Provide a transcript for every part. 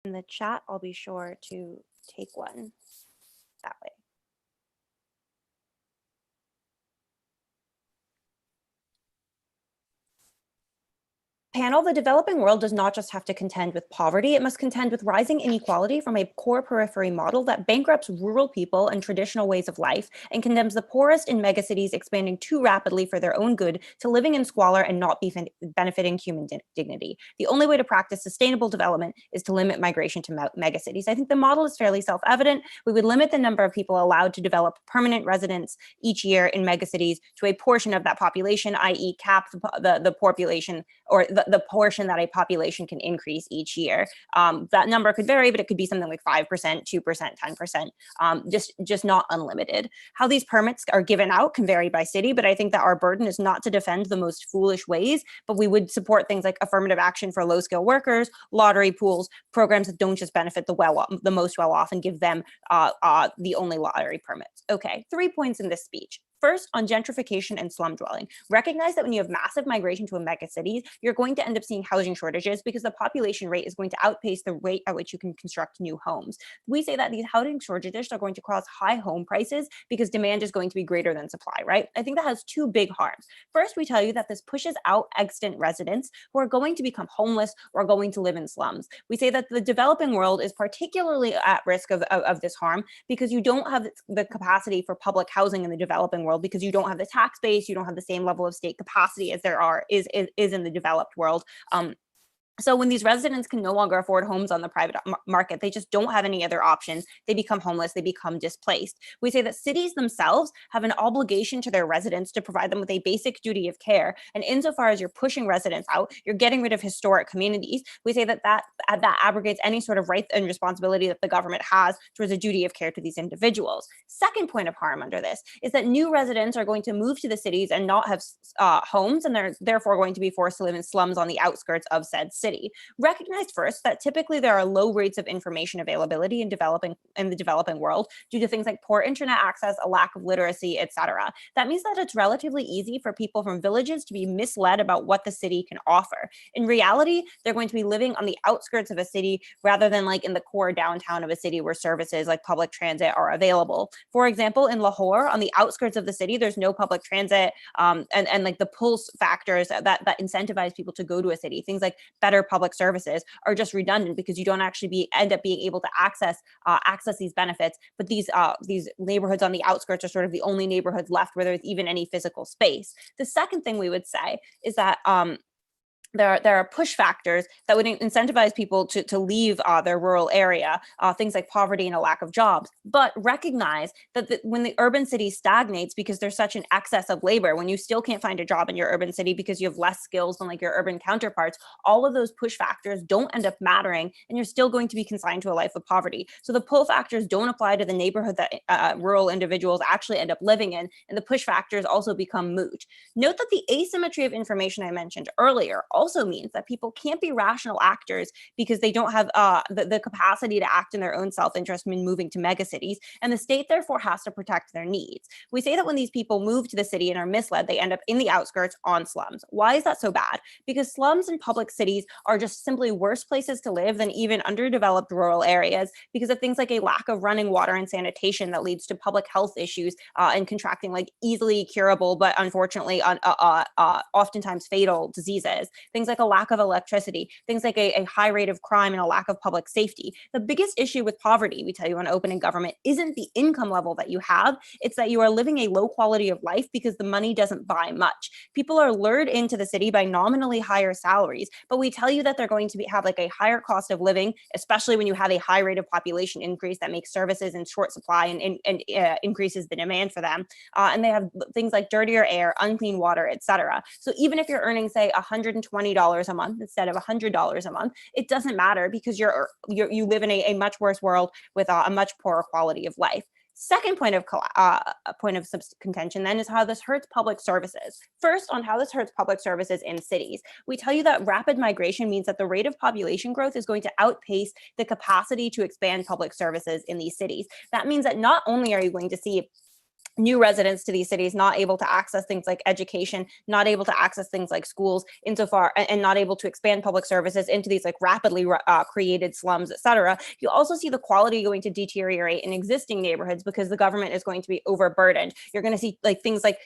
in the chat, I'll be sure to take one that way. Panel, the developing world does not just have to contend with poverty, it must contend with rising inequality from a core periphery model that bankrupts rural people and traditional ways of life and condemns the poorest in megacities expanding too rapidly for their own good to living in squalor and not benefiting human dignity. The only way to practice sustainable development is to limit migration to megacities. I think the model is fairly self-evident. We would limit the number of people allowed to develop permanent residence each year in megacities to a portion of that population, i.e. cap the population or the portion that a population can increase each year. That number could vary, but it could be something like 5%, 2%, 10%, just not unlimited. How these permits are given out can vary by city, but I think that our burden is not to defend the most foolish ways, but we would support things like affirmative action for low-skilled workers, lottery pools, programs that don't just benefit the most well-off and give them the only lottery permits. Okay, 3 points in this speech. First, on gentrification and slum dwelling, recognize that when you have massive migration to a megacity, you're going to end up seeing housing shortages because the population rate is going to outpace the rate at which you can construct new homes. We say that these housing shortages are going to cause high home prices because demand is going to be greater than supply, right? I think that has two big harms. First, we tell you that this pushes out extant residents who are going to become homeless or are going to live in slums. We say that the developing world is particularly at risk of this harm because you don't have the capacity for public housing in the developing world because you don't have the tax base, you don't have the same level of state capacity as there is in the developed world. So when these residents can no longer afford homes on the private market, they just don't have any other options. They become homeless, they become displaced. We say that cities themselves have an obligation to their residents to provide them with a basic duty of care. And insofar as you're pushing residents out, you're getting rid of historic communities. We say that abrogates any sort of right and responsibility that the government has towards a duty of care to these individuals. Second point of harm under this is that new residents are going to move to the cities and not have homes, and they're therefore going to be forced to live in slums on the outskirts of said city. Recognize first that typically there are low rates of information availability in the developing world due to things like poor internet access, a lack of literacy, etc. That means that it's relatively easy for people from villages to be misled about what the city can offer. In reality, they're going to be living on the outskirts of a city rather than like in the core downtown of a city where services like public transit are available. For example, in Lahore, on the outskirts of the city, there's no public transit, and like the pull factors that incentivize people to go to a city, things like better public services, are just redundant because you don't actually end up being able to access these benefits. But these neighborhoods on the outskirts are sort of the only neighborhoods left where there's even any physical space. The second thing we would say is that there are push factors that would incentivize people to leave their rural area, things like poverty and a lack of jobs. But recognize that when the urban city stagnates because there's such an excess of labor, when you still can't find a job in your urban city because you have less skills than like your urban counterparts, all of those push factors don't end up mattering, and you're still going to be consigned to a life of poverty. So the pull factors don't apply to the neighborhood that rural individuals actually end up living in, and the push factors also become moot. Note that the asymmetry of information I mentioned earlier also means that people can't be rational actors because they don't have the capacity to act in their own self-interest when moving to megacities, and the state therefore has to protect their needs. We say that when these people move to the city and are misled, they end up in the outskirts on slums. Why is that so bad? Because slums and public cities are just simply worse places to live than even underdeveloped rural areas because of things like a lack of running water and sanitation that leads to public health issues and contracting like easily curable but unfortunately oftentimes fatal diseases. Things like a lack of electricity, things like a high rate of crime and a lack of public safety. The biggest issue with poverty, we tell you on Open in Government, isn't the income level that you have, it's that you are living a low quality of life because the money doesn't buy much. People are lured into the city by nominally higher salaries, but we tell you that they're going to have like a higher cost of living, especially when you have a high rate of population increase that makes services in short supply and increases the demand for them. And they have things like dirtier air, unclean water, etc. So even if you're earning, say, $120 a month instead of $100 a month, it doesn't matter because you live in a much worse world with a much poorer quality of life. Second point of contention then is how this hurts public services. First, on how this hurts public services in cities. We tell you that rapid migration means that the rate of population growth is going to outpace the capacity to expand public services in these cities. That means that not only are you going to see new residents to these cities not able to access things like education, not able to access things like schools insofar, and not able to expand public services into these like rapidly created slums, etc. You also see the quality going to deteriorate in existing neighborhoods because the government is going to be overburdened. You're going to see like things like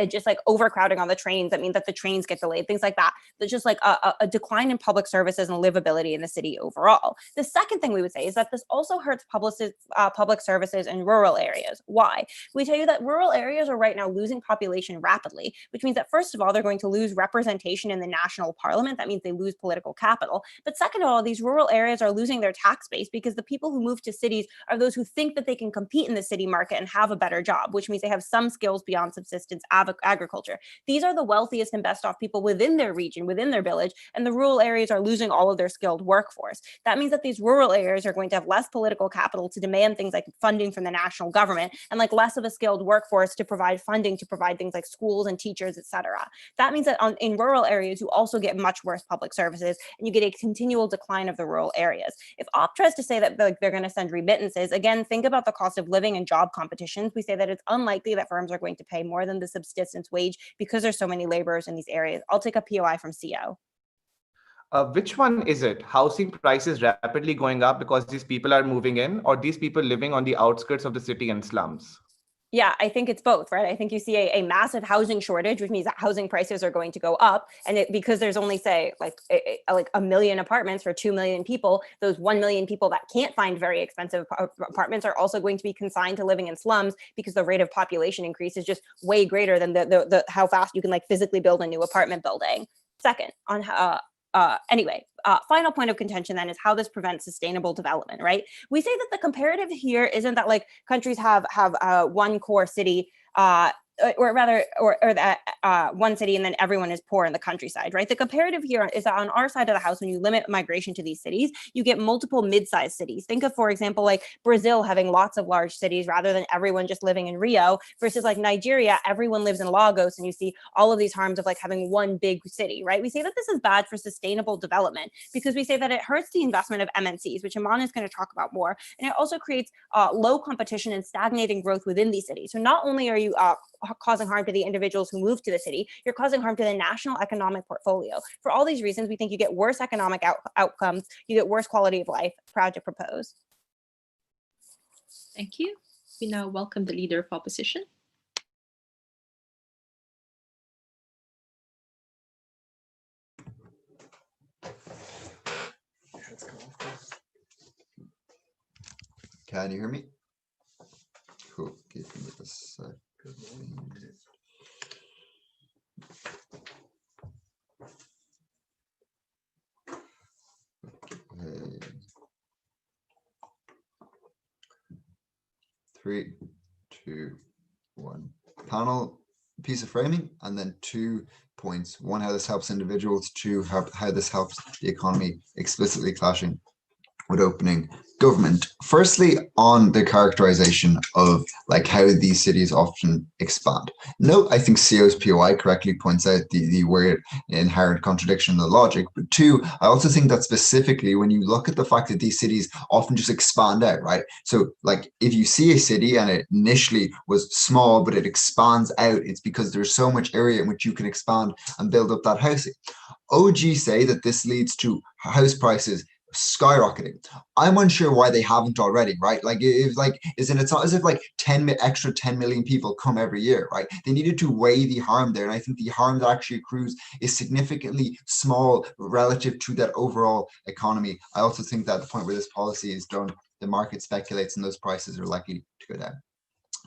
just like overcrowding on the trains. That means that the trains get delayed, things like that. There's just like a decline in public services and livability in the city overall. The second thing we would say is that this also hurts public services in rural areas. Why? We tell you that rural areas are right now losing population rapidly, which means that first of all, they're going to lose representation in the national parliament. That means they lose political capital. But second of all, these rural areas are losing their tax base because the people who move to cities are those who think that they can compete in the city market and have a better job, which means they have some skills beyond subsistence agriculture. These are the wealthiest and best off people within their region, within their village, and the rural areas are losing all of their skilled workforce. That means that these rural areas are going to have less political capital to demand things like funding from the national government and like less of a skilled workforce to provide funding to provide things like schools and teachers, etc. That means that in rural areas, you also get much worse public services and you get a continual decline of the rural areas. If OP tries to say that they're going to send remittances, again, think about the cost of living and job competitions. We say that it's unlikely that firms are going to pay more than the subsistence wage because there's so many laborers in these areas. I'll take a POI from CO. Which one is it? Housing prices rapidly going up because these people are moving in, or these people living on the outskirts of the city and slums? Yeah, I think it's both, right? I think you see a massive housing shortage, which means that housing prices are going to go up. And because there's only, say, like a million apartments for 2 million people, those 1 million people that can't find very expensive apartments are also going to be consigned to living in slums because the rate of population increase is just way greater than the how fast you can like physically build a new apartment building. Second, on final point of contention then is how this prevents sustainable development, right? We say that the comparative here isn't that like countries have one core city, or that one city and then everyone is poor in the countryside, right? The comparative here is that on our side of the house, when you limit migration to these cities, you get multiple mid-sized cities. Think of, for example, like Brazil having lots of large cities rather than everyone just living in Rio, versus like Nigeria, everyone lives in Lagos, and you see all of these harms of like having one big city, right? We say that this is bad for sustainable development because we say that it hurts the investment of MNCs, which Iman is going to talk about more, and it also creates low competition and stagnating growth within these cities. So not only are you causing harm to the individuals who move to the city, you're causing harm to the national economic portfolio. For all these reasons, we think you get worse economic outcomes, you get worse quality of life. Proud to propose. Thank you. We now welcome the Leader of Opposition. Can you hear me? Cool. Give me a second. Okay. 3, 2, 1. Panel piece of framing, and then 2 points. 1, how this helps individuals. 2, how this helps the economy, explicitly clashing with opening government. Firstly, on the characterization of like how these cities often expand. No, I think CO's POI correctly points out the weird inherent contradiction in the logic. But 2, I also think that specifically when you look at the fact that these cities often just expand out, right? So like if you see a city and it initially was small, but it expands out, it's because there's so much area in which you can expand and build up that housing. OG say that this leads to house prices skyrocketing. I'm unsure why they haven't already, right? Like it's not as if like 10 million people come every year, right? They needed to weigh the harm there, and I think the harm that actually accrues is significantly small relative to that overall economy. I also think that the point where this policy is done, the market speculates and those prices are likely to go down.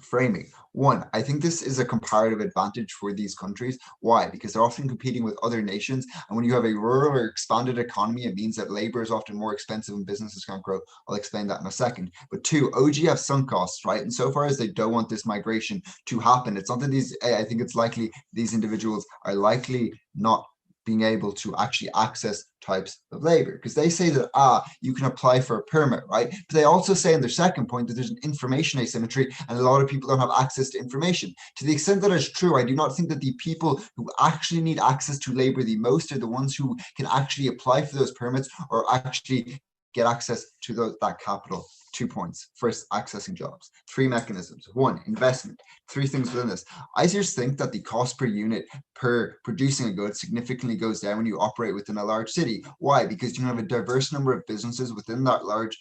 Framing. 1, I think this is a comparative advantage for these countries. Why? Because they're often competing with other nations, and when you have a rural or expanded economy, it means that labor is often more expensive and businesses can't grow. I'll explain that in a second. But 2, OG have sunk costs, right? And so far as they don't want this migration to happen, it's not that I think it's likely these individuals are likely not being able to actually access types of labor, because they say that you can apply for a permit, right? But they also say in their second point that there's an information asymmetry and a lot of people don't have access to information. To the extent that is true, I do not think that the people who actually need access to labor the most are the ones who can actually apply for those permits or actually get access to that capital 2 points. First, accessing jobs. 3 mechanisms. 1, investment. 3 things within this. I just think that the cost per unit per producing a good significantly goes down when you operate within a large city. Why? Because you have a diverse number of businesses within that large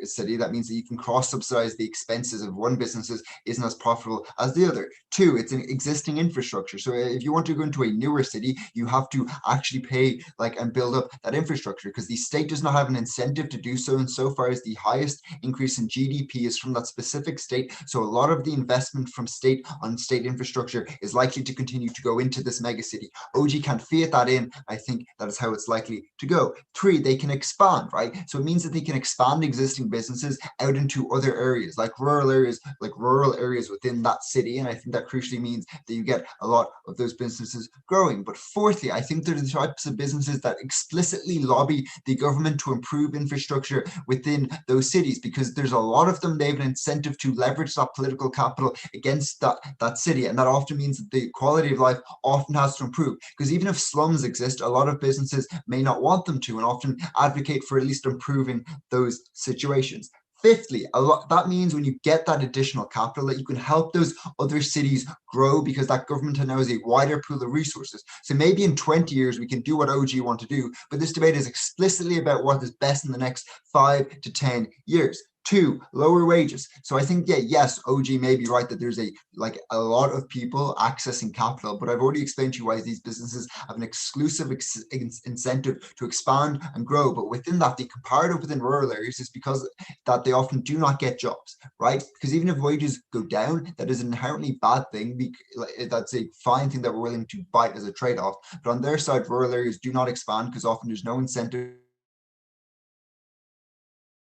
city. That means that you can cross-subsidize the expenses of one business isn't as profitable as the other. 2, it's an existing infrastructure. So if you want to go into a newer city, you have to actually pay and build up that infrastructure, because the state does not have an incentive to do so. And so far as the highest increase in GDP is from that specific state. So a lot of the investment from state on state infrastructure is likely to continue to go into this mega city. OG can't fiat that in. I think that is how it's likely to go. 3, they can expand, right? So it means that they can expand existing businesses out into other areas, like rural areas within that city. And I think that crucially means that you get a lot of those businesses growing. But fourthly, I think there's the types of businesses that explicitly lobby the government to improve infrastructure within those cities, because there's a lot of them. They have an incentive to leverage that political capital against that city. And that often means that the quality of life often has to improve, because even if slums exist, a lot of businesses may not want them to, and often advocate for at least improving those situations. Fifthly, that means when you get that additional capital, that you can help those other cities grow, because that government now has a wider pool of resources. So maybe in 20 years, we can do what OG want to do, but this debate is explicitly about what is best in the next 5 to 10 years. 2, lower wages. So I think, yes, OG may be right that there's a lot of people accessing capital, but I've already explained to you why these businesses have an exclusive incentive to expand and grow. But within that, the comparative within rural areas is because that they often do not get jobs, right? Because even if wages go down, that is an inherently bad thing. That's a fine thing that we're willing to bite as a trade-off. But on their side, rural areas do not expand because often there's no incentive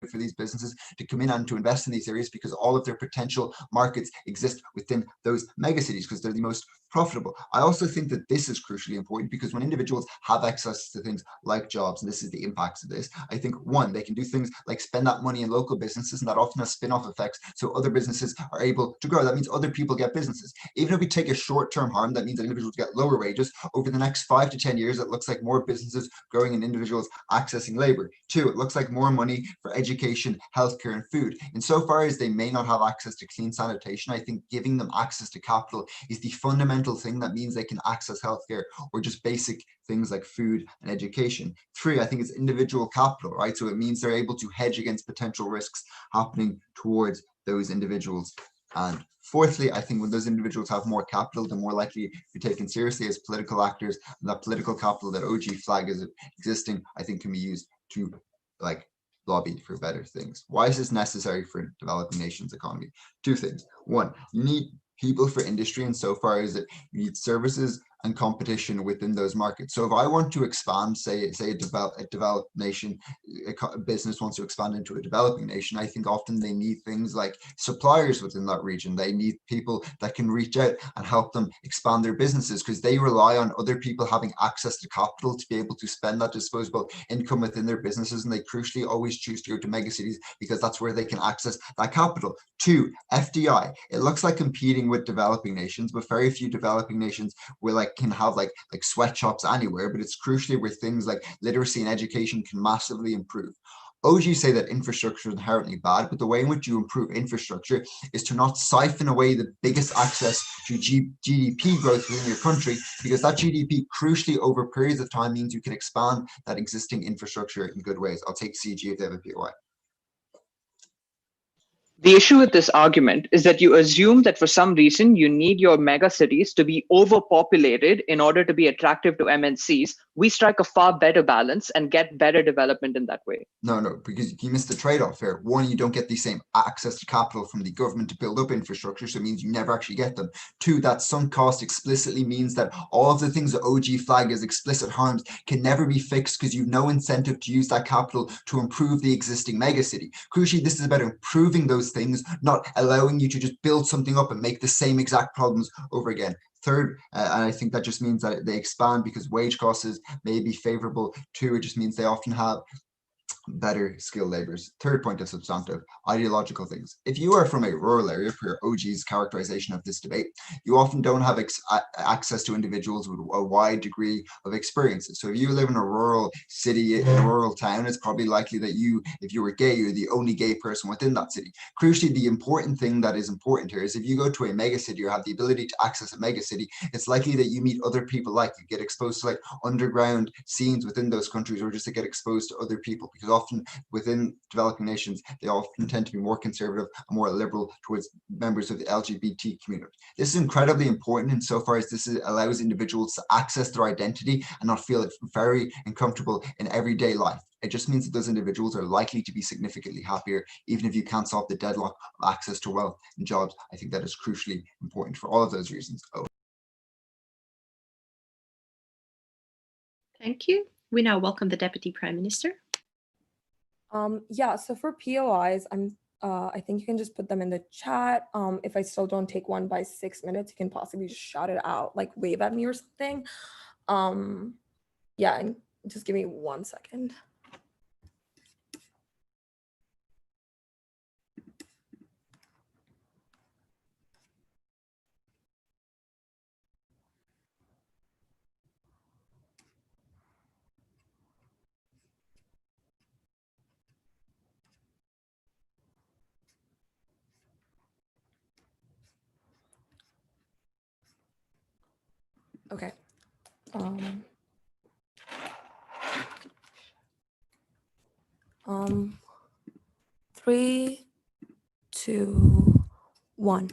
for these businesses to come in and to invest in these areas, because all of their potential markets exist within those mega cities because they're the most profitable. I also think that this is crucially important, because when individuals have access to things like jobs, and this is the impacts of this, I think 1, they can do things like spend that money in local businesses, and that often has spin-off effects. So other businesses are able to grow. That means other people get businesses. Even if we take a short-term harm, that means that individuals get lower wages. Over the next 5 to 10 years, it looks like more businesses growing and individuals accessing labor. 2, it looks like more money for education, healthcare, and food. Insofar as they may not have access to clean sanitation, I think giving them access to capital is the fundamental thing that means they can access healthcare or just basic things like food and education. 3, I think it's individual capital, right? So it means they're able to hedge against potential risks happening towards those individuals. And fourthly, I think when those individuals have more capital, they're more likely to be taken seriously as political actors. And that political capital that OG flag is existing, I think, can be used to lobby for better things. Why is this necessary for developing nations' economy? 2 things. 1, you need people for industry, and so far as it, you need services and competition within those markets. So if I want to expand, say a developed nation, a business wants to expand into a developing nation, I think often they need things like suppliers within that region. They need people that can reach out and help them expand their businesses, because they rely on other people having access to capital to be able to spend that disposable income within their businesses. And they crucially always choose to go to megacities because that's where they can access that capital. 2, FDI. It looks like competing with developing nations, but very few developing nations will can have sweatshops anywhere, but it's crucially where things like literacy and education can massively improve. OG say that infrastructure is inherently bad, but the way in which you improve infrastructure is to not siphon away the biggest access to GDP growth within your country, because that GDP crucially over periods of time means you can expand that existing infrastructure in good ways. I'll take CG if they have a POI. The issue with this argument is that you assume that for some reason you need your mega cities to be overpopulated in order to be attractive to MNCs. We strike a far better balance and get better development in that way. No, because you missed the trade-off here. 1, you don't get the same access to capital from the government to build up infrastructure, so it means you never actually get them. 2, that sunk cost explicitly means that all of the things that OG flag as explicit harms can never be fixed, because you've no incentive to use that capital to improve the existing megacity. Crucially, this is about improving those things, not allowing you to just build something up and make the same exact problems over again. 3rd, and I think that just means that they expand because wage costs may be favorable. 2, it just means they often have better skilled laborers. Third point of substantive, ideological things. If you are from a rural area, per OG's characterization of this debate, you often don't have access to individuals with a wide degree of experiences. So if you live in a rural city, in a rural town, it's probably likely that you, if you were gay, you're the only gay person within that city. Crucially, the important thing that is important here is if you go to a mega city or have the ability to access a mega city, it's likely that you meet other people like you, get exposed to like underground scenes within those countries, or just to get exposed to other people, because often within developing nations, they often tend to be more conservative and more liberal towards members of the LGBT community. This is incredibly important insofar as this allows individuals to access their identity and not feel it very uncomfortable in everyday life. It just means that those individuals are likely to be significantly happier, even if you can't solve the deadlock of access to wealth and jobs. I think that is crucially important for all of those reasons. Thank you. We now welcome the Deputy Prime Minister. Yeah, so for POIs, I think you can just put them in the chat. If I still don't take one by 6 minutes, you can possibly just shout it out, like wave at me or something. Yeah, and just give me 1 second. Okay. 3, 2, 1.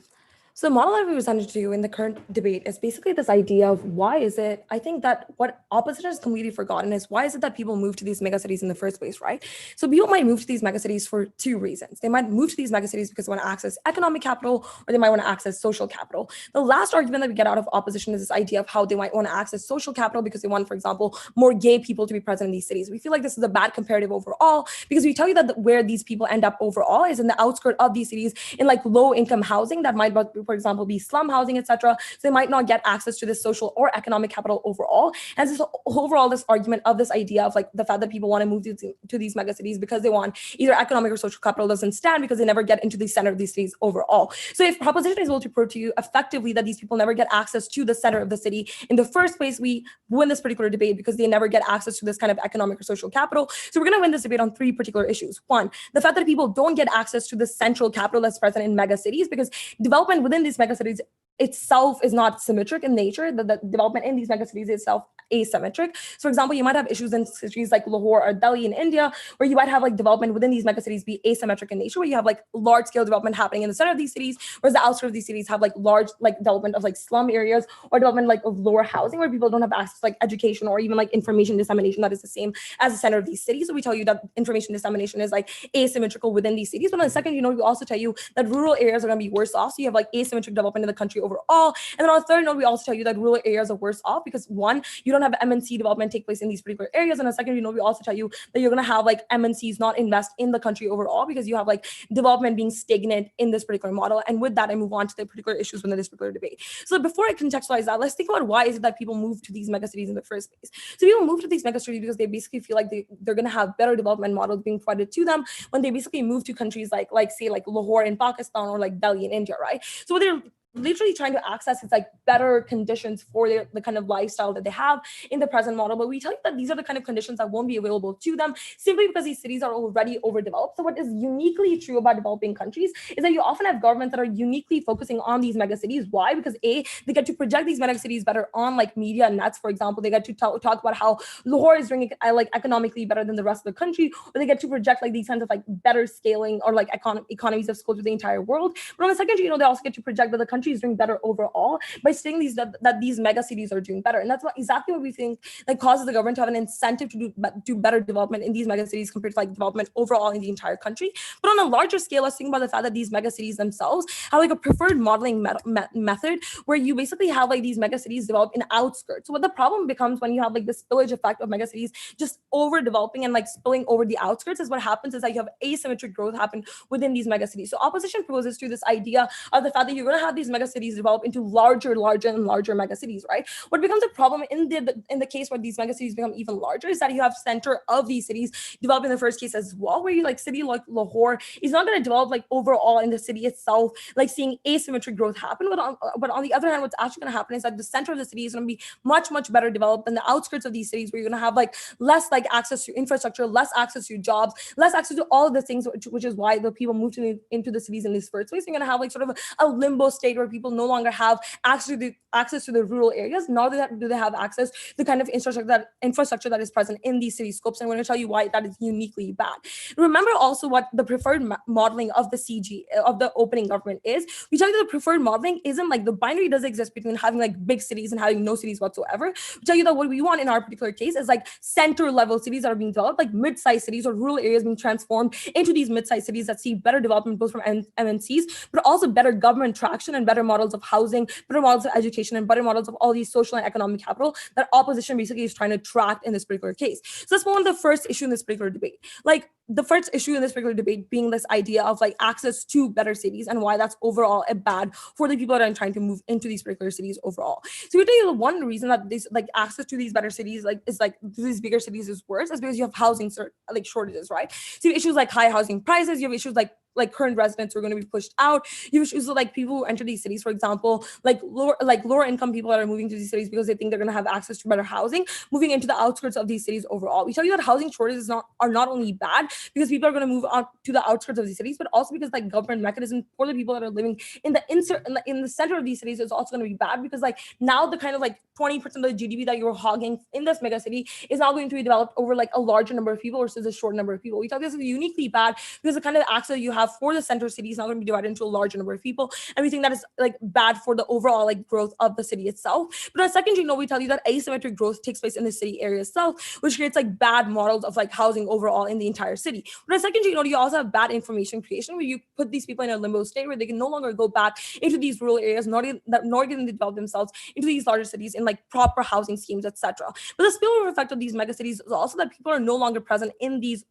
So the model that we presented to you in the current debate is basically this idea of why is it, I think that what opposition has completely forgotten is why is it that people move to these megacities in the first place, right? So people might move to these megacities for 2 reasons. They might move to these megacities because they want to access economic capital, or they might want to access social capital. The last argument that we get out of opposition is this idea of how they might want to access social capital because they want, for example, more gay people to be present in these cities. We feel like this is a bad comparative overall, because we tell you that where these people end up overall is in the outskirts of these cities, in like low income housing that might, for example, be slum housing, etc. So they might not get access to this social or economic capital overall. And this overall, this argument of this idea of like the fact that people want to move to these megacities because they want either economic or social capital doesn't stand, because they never get into the center of these cities overall. So if proposition is able to prove to you effectively that these people never get access to the center of the city in the first place, we win this particular debate because they never get access to this kind of economic or social capital. So we're going to win this debate on 3 particular issues. 1, the fact that people don't get access to the central capital that's present in mega cities, because development within these mega cities itself is not symmetric in nature. The development in these megacities itself asymmetric. So for example, you might have issues in cities like Lahore or Delhi in India, where you might have like development within these megacities be asymmetric in nature, where you have like large scale development happening in the center of these cities, whereas the outskirts of these cities have like large like development of like slum areas, or development like of lower housing, where people don't have access to like education or even like information dissemination that is the same as the center of these cities. So we tell you that information dissemination is like asymmetrical within these cities. But on the second, we also tell you that rural areas are going to be worse off. So you have like asymmetric development in the country overall. And then on the third note, we also tell you that rural areas are worse off because 1, you don't have MNC development take place in these particular areas. And on the second, we also tell you that you're going to have like MNCs not invest in the country overall, because you have like development being stagnant in this particular model. And with that, I move on to the particular issues within this particular debate. So before I contextualize that, let's think about why is it that people move to these megacities in the first place. So people move to these megacities because they basically feel like they're going to have better development models being provided to them when they basically move to countries like say like Lahore in Pakistan or like Delhi in India, right? So what they're literally trying to access is like better conditions for the kind of lifestyle that they have in the present model. But we tell you that these are the kind of conditions that won't be available to them simply because these cities are already overdeveloped. So what is uniquely true about developing countries is that you often have governments that are uniquely focusing on these mega cities. Why? Because A, they get to project these mega cities better on like media nets, for example. They get to talk about how Lahore is doing like economically better than the rest of the country, or they get to project like these kinds of like better scaling or like economies of scale to the entire world. But on the second, they also get to project that the country is doing better overall by saying that these mega cities are doing better. And that's exactly what we think like causes the government to have an incentive to do better development in these mega cities compared to like development overall in the entire country. But on a larger scale, let's think about the fact that these mega cities themselves have like a preferred modeling method where you basically have like these mega cities develop in outskirts. So what the problem becomes when you have like the spillage effect of mega cities just overdeveloping and like spilling over the outskirts is what happens is that you have asymmetric growth happen within these mega cities. So opposition proposes to this idea of the fact that you're going to have these mega cities develop into larger and larger mega cities, right? What becomes a problem in the case where these mega cities become even larger is that you have center of these cities develop in the first case as well, where you like city like Lahore is not going to develop like overall in the city itself, like seeing asymmetric growth happen. But on the other hand, what's actually going to happen is that the center of the city is going to be much better developed than the outskirts of these cities, where you're going to have like less like access to infrastructure, less access to jobs, less access to all of the things, which is why the people moved into the cities in this first place. You're going to have like sort of a limbo state where people no longer have access to the rural areas, nor do they have access to the kind of infrastructure that is present in these city scopes. I'm going to tell you why that is uniquely bad. Remember also what the preferred modeling of the CG of the opening government is. We tell you that the preferred modeling isn't like the binary does exist between having like big cities and having no cities whatsoever. We tell you that what we want in our particular case is like center level cities that are being developed, like mid-sized cities or rural areas being transformed into these mid-sized cities that see better development both from MNCs, but also better government traction and better models of housing, better models of education, and better models of all these social and economic capital that opposition basically is trying to track in this particular case. So that's one of the first issue in this particular debate. Like the first issue in this particular debate being this idea of like access to better cities and why that's overall a bad for the people that are trying to move into these particular cities overall. So we tell you the one reason that this like access to these better cities like is like these bigger cities is worse is because you have housing like shortages, right? So you have issues like high housing prices, you have issues like current residents who are going to be pushed out. You have issues with like people who enter these cities, for example, like lower income people that are moving to these cities because they think they're going to have access to better housing, moving into the outskirts of these cities overall. We tell you that housing shortages are not only bad because people are going to move out to the outskirts of these cities, but also because like government mechanism for the people that are living in the center of these cities is also going to be bad because like now the kind of like 20% of the GDP that you're hogging in this mega city is now going to be developed over like a larger number of people versus a short number of people. We tell you this is uniquely bad because the kind of access you have for the center city is not going to be divided into a larger number of people, and we think that is like bad for the overall like growth of the city itself. But on a secondary note, we tell you that asymmetric growth takes place in the city area itself, which creates like bad models of like housing overall in the entire city. But on a secondary note, you also have bad information creation where you put these people in a limbo state where they can no longer go back into these rural areas, nor can they develop themselves into these larger cities in like proper housing schemes, etc. But the spillover effect of these mega cities is also that people are no longer present in these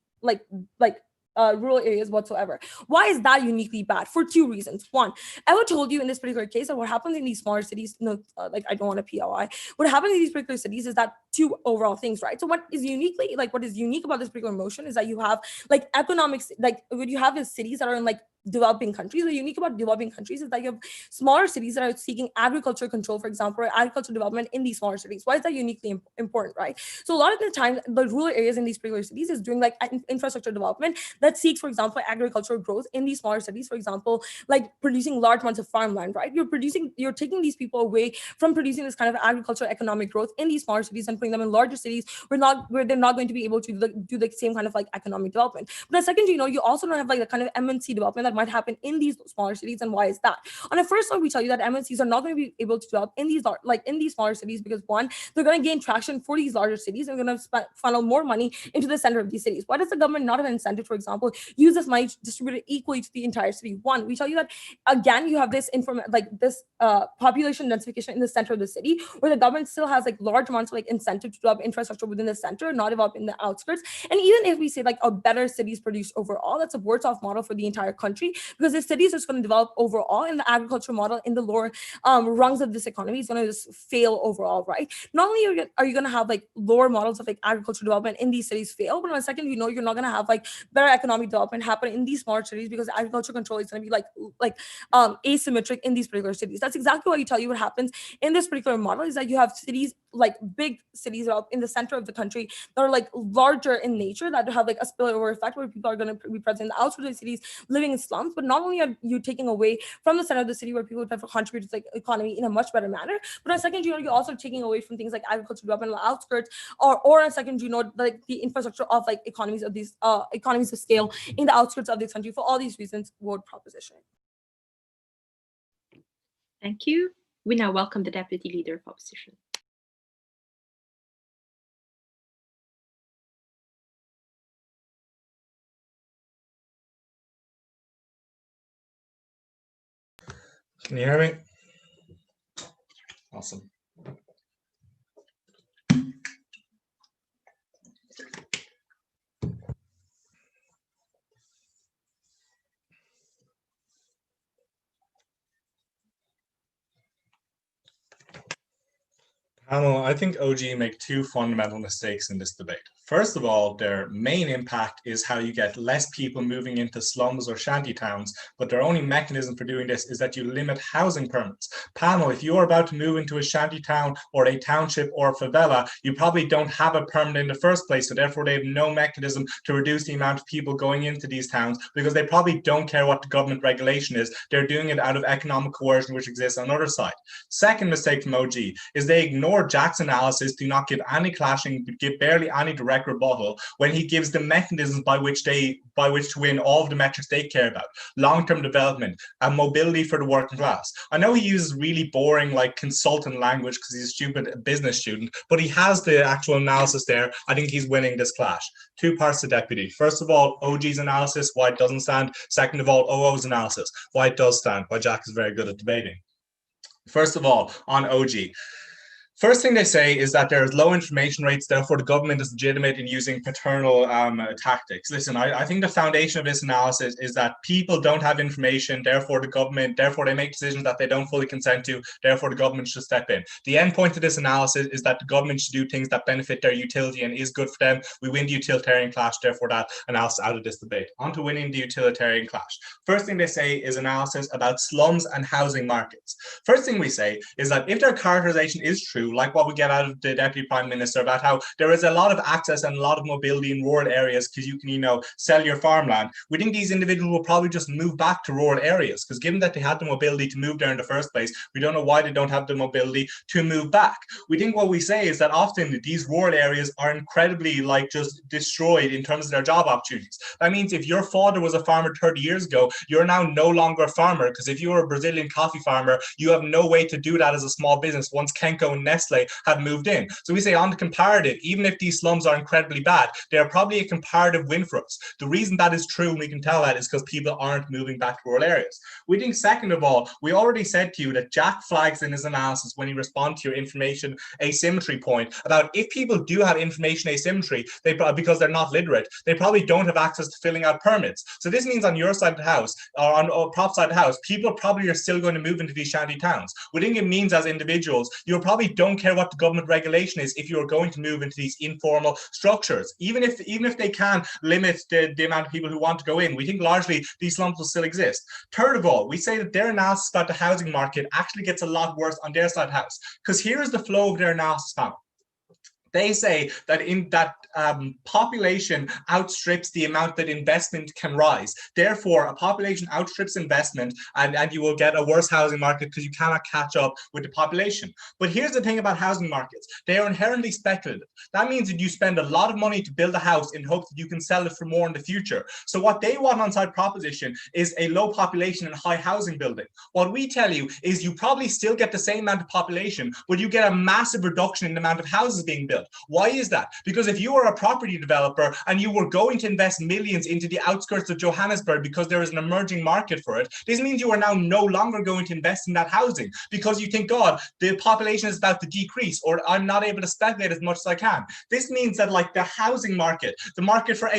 rural areas whatsoever. Why is that uniquely bad? For two reasons. One, I would told you in this particular case that what happens in these smaller cities, I don't want to POI. What happens in these particular cities is that two overall things, right? So what is unique about this particular motion is that you have like economics, like what you have is cities that are in like developing countries. The unique about developing countries is that you have smaller cities that are seeking agriculture control, for example, or agriculture development in these smaller cities. Why is that uniquely important, right? So a lot of the time, the rural areas in these particular cities is doing like infrastructure development that seeks, for example, agricultural growth in these smaller cities, for example, like producing large amounts of farmland, right? You're taking these people away from producing this kind of agricultural economic growth in these smaller cities and putting them in larger cities where they're not going to be able to do the same kind of like economic development. But second, you also don't have like the kind of MNC development that might happen in these smaller cities. And why is that? On the first note, we tell you that MNCs are not going to be able to develop in these smaller cities because one, they're going to gain traction for these larger cities and going to funnel more money into the center of these cities. Why does the government not have an incentive, for example, use this money to distribute it equally to the entire city? One, we tell you that again, you have this population densification in the center of the city, where the government still has like large amounts of like incentive to develop infrastructure within the center, not develop in the outskirts. And even if we say like a better cities produced overall, that's a worse off model for the entire country because the cities are just going to develop overall, and the agricultural model in the lower rungs of this economy is going to just fail overall, right? Not only are you going to have like lower models of like agricultural development in these cities fail, but on a second, you're not going to have like better economic development happen in these smaller cities because agriculture control is going to be like asymmetric in these particular cities. That's exactly why you tell you what happens in this particular model is that you have cities like big cities in the center of the country that are like larger in nature that have like a spillover effect where people are going to be present in the outskirts of the cities living in slums. But not only are you taking away from the center of the city where people have to contribute to like economy in a much better manner, but on second, you're also taking away from things like agricultural development in the outskirts, or on second, like the infrastructure of like economies of scale in the outskirts of this country. For all these reasons, vote proposition. Thank you. We now welcome the Deputy Leader of Opposition. Can you hear me? Awesome. Panel, I think OG make two fundamental mistakes in this debate. First of all, their main impact is how you get less people moving into slums or shanty towns, but their only mechanism for doing this is that you limit housing permits. Panel, if you are about to move into a shanty town or a township or a favela, you probably don't have a permit in the first place, so therefore they have no mechanism to reduce the amount of people going into these towns because they probably don't care what the government regulation is. They're doing it out of economic coercion, which exists on the other side. Second mistake from OG is they ignore Jack's analysis, do not give any clashing, give barely any direct rebuttal when he gives the mechanisms by which to win all of the metrics they care about: long-term development and mobility for the working class. I know he uses really boring like consultant language because he's a stupid business student, but he has the actual analysis there. I think he's winning this clash. Two parts to deputy. First of all, OG's analysis, why it doesn't stand. Second of all, OO's analysis, why it does stand, why Jack is very good at debating. First of all, on OG. First thing they say is that there's low information rates, therefore the government is legitimate in using paternal tactics. Listen, I think the foundation of this analysis is that people don't have information, therefore they make decisions that they don't fully consent to, therefore the government should step in. The end point of this analysis is that the government should do things that benefit their utility and is good for them. We win the utilitarian clash, therefore that analysis out of this debate. On to winning the utilitarian clash. First thing they say is analysis about slums and housing markets. First thing we say is that if their characterization is true, like what we get out of the Deputy Prime Minister about how there is a lot of access and a lot of mobility in rural areas because you can, sell your farmland, we think these individuals will probably just move back to rural areas because given that they had the mobility to move there in the first place, we don't know why they don't have the mobility to move back. We think what we say is that often these rural areas are incredibly just destroyed in terms of their job opportunities. That means if your father was a farmer 30 years ago, you're now no longer a farmer because if you were a Brazilian coffee farmer, you have no way to do that as a small business once Kenco and Nestle have moved in. So we say on the comparative, even if these slums are incredibly bad, they are probably a comparative win for us. The reason that is true, and we can tell that, is because people aren't moving back to rural areas. We think, second of all, we already said to you that Jack flags in his analysis when he responds to your information asymmetry point about if people do have information asymmetry, because they're not literate, they probably don't have access to filling out permits. So this means on your side of the house, or on Prop side of the house, people probably are still going to move into these shanty towns. We think it means as individuals, you probably don't care what the government regulation is if you're going to move into these informal structures. Even if they can limit the amount of people who want to go in, we think largely these slums will still exist. Third of all, we say that their analysis about the housing market actually gets a lot worse on their side of the house, because here is the flow of their analysis panel. They say that population outstrips the amount that investment can rise. Therefore, a population outstrips investment and you will get a worse housing market because you cannot catch up with the population. But here's the thing about housing markets. They are inherently speculative. That means that you spend a lot of money to build a house in hopes that you can sell it for more in the future. So what they want on side proposition is a low population and high housing building. What we tell you is you probably still get the same amount of population, but you get a massive reduction in the amount of houses being built. Why is that? Because if you are a property developer and you were going to invest millions into the outskirts of Johannesburg because there is an emerging market for it, this means you are now no longer going to invest in that housing because you think, God, the population is about to decrease, or I'm not able to speculate as much as I can. This means that the housing market, the market for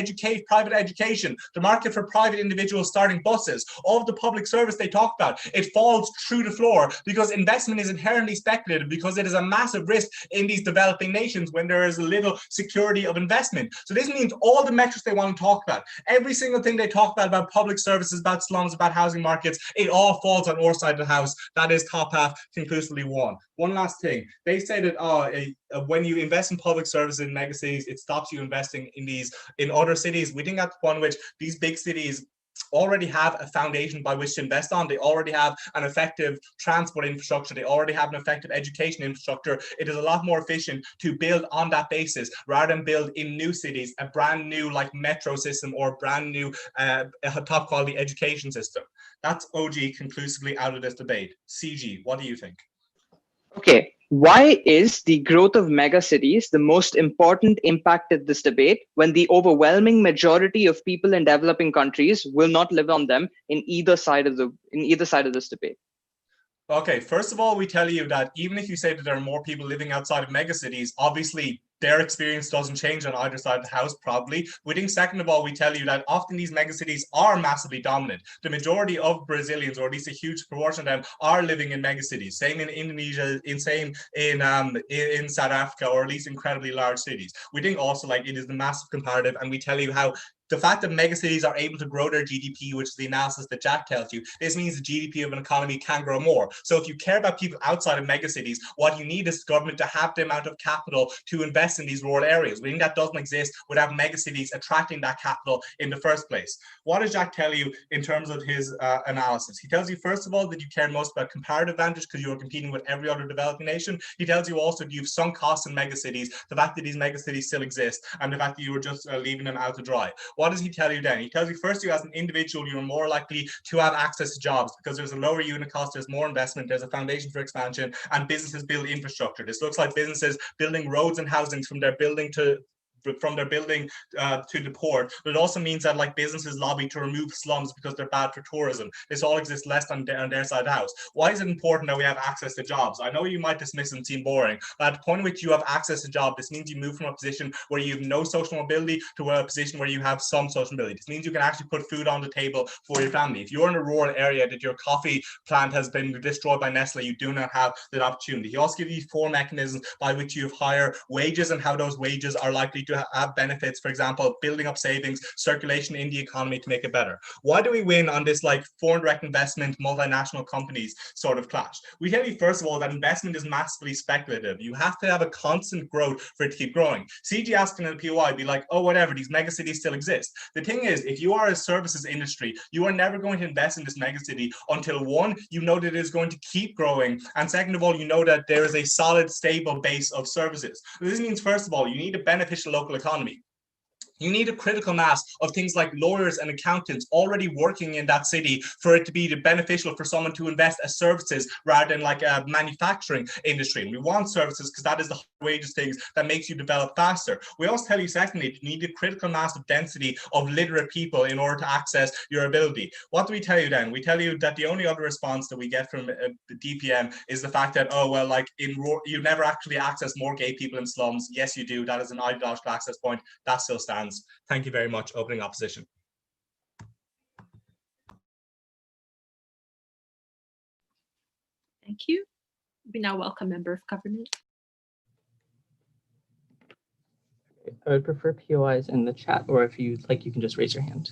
private education, the market for private individuals starting buses, all of the public service they talk about, it falls through the floor because investment is inherently speculative, because it is a massive risk in these developing nations when there is little security of investment. So this means all the metrics they want to talk about, every single thing they talk about public services, about slums, about housing markets, it all falls on our side of the house. That is top half conclusively won. One last thing, they say that when you invest in public services in megacities, it stops you investing in other cities. We think that's one which these big cities already have a foundation by which to invest on. They already have an effective transport infrastructure. They already have an effective education infrastructure. It is a lot more efficient to build on that basis rather than build in new cities a brand new metro system or a brand new top quality education system. That's OG conclusively out of this debate. CG, what do you think? Okay, why is the growth of megacities the most important impact of this debate when the overwhelming majority of people in developing countries will not live on them in either side of this debate? Okay, first of all, we tell you that even if you say that there are more people living outside of megacities, obviously their experience doesn't change on either side of the house, probably. We think, second of all, we tell you that often these megacities are massively dominant. The majority of Brazilians, or at least a huge proportion of them, are living in megacities. Same in Indonesia, same in South Africa, or at least incredibly large cities. We think also like it is the massive comparative, and we tell you how the fact that megacities are able to grow their GDP, which is the analysis that Jack tells you, this means the GDP of an economy can grow more. So if you care about people outside of megacities, what you need is government to have the amount of capital to invest in these rural areas. We think that doesn't exist without megacities attracting that capital in the first place. What does Jack tell you in terms of his analysis? He tells you, first of all, that you care most about comparative advantage because you are competing with every other developing nation. He tells you also that you've sunk costs in megacities, the fact that these megacities still exist, and the fact that you were just leaving them out to dry. What does he tell you then? He tells you, first, you as an individual, you're more likely to have access to jobs because there's a lower unit cost, there's more investment, there's a foundation for expansion, and businesses build infrastructure. This looks like businesses building roads and housings from their building to the port, but it also means that like businesses lobby to remove slums because they're bad for tourism. This all exists less on their side of the house. Why is it important that we have access to jobs? I know you might dismiss and seem boring, but at the point in which you have access to jobs, this means you move from a position where you have no social mobility to a position where you have some social mobility. This means you can actually put food on the table for your family. If you're in a rural area that your coffee plant has been destroyed by Nestle, you do not have that opportunity. He also gives you 4 mechanisms by which you have higher wages and how those wages are likely to have benefits, for example, building up savings, circulation in the economy to make it better. Why do we win on this like foreign direct investment, multinational companies sort of clash? We tell you, first of all, that investment is massively speculative. You have to have a constant growth for it to keep growing. CG asking in the POI be like, oh, whatever, these megacities still exist. The thing is, if you are a services industry, you are never going to invest in this megacity until, one, you know that it is going to keep growing, and second of all, you know that there is a solid, stable base of services. This means, first of all, you need a beneficial local economy. You need a critical mass of things like lawyers and accountants already working in that city for it to be beneficial for someone to invest as services rather than like a manufacturing industry. And we want services because that is the wages things that makes you develop faster. We also tell you, secondly, you need a critical mass of density of literate people in order to access your ability. What do we tell you then? We tell you that the only other response that we get from the DPM is the fact that, oh, well, like you never actually access more gay people in slums. Yes, you do. That is an ideological access point. That still stands. Thank you very much. Opening opposition. Thank you. We now welcome Member of Government. I would prefer POIs in the chat, or if you'd like, you can just raise your hand.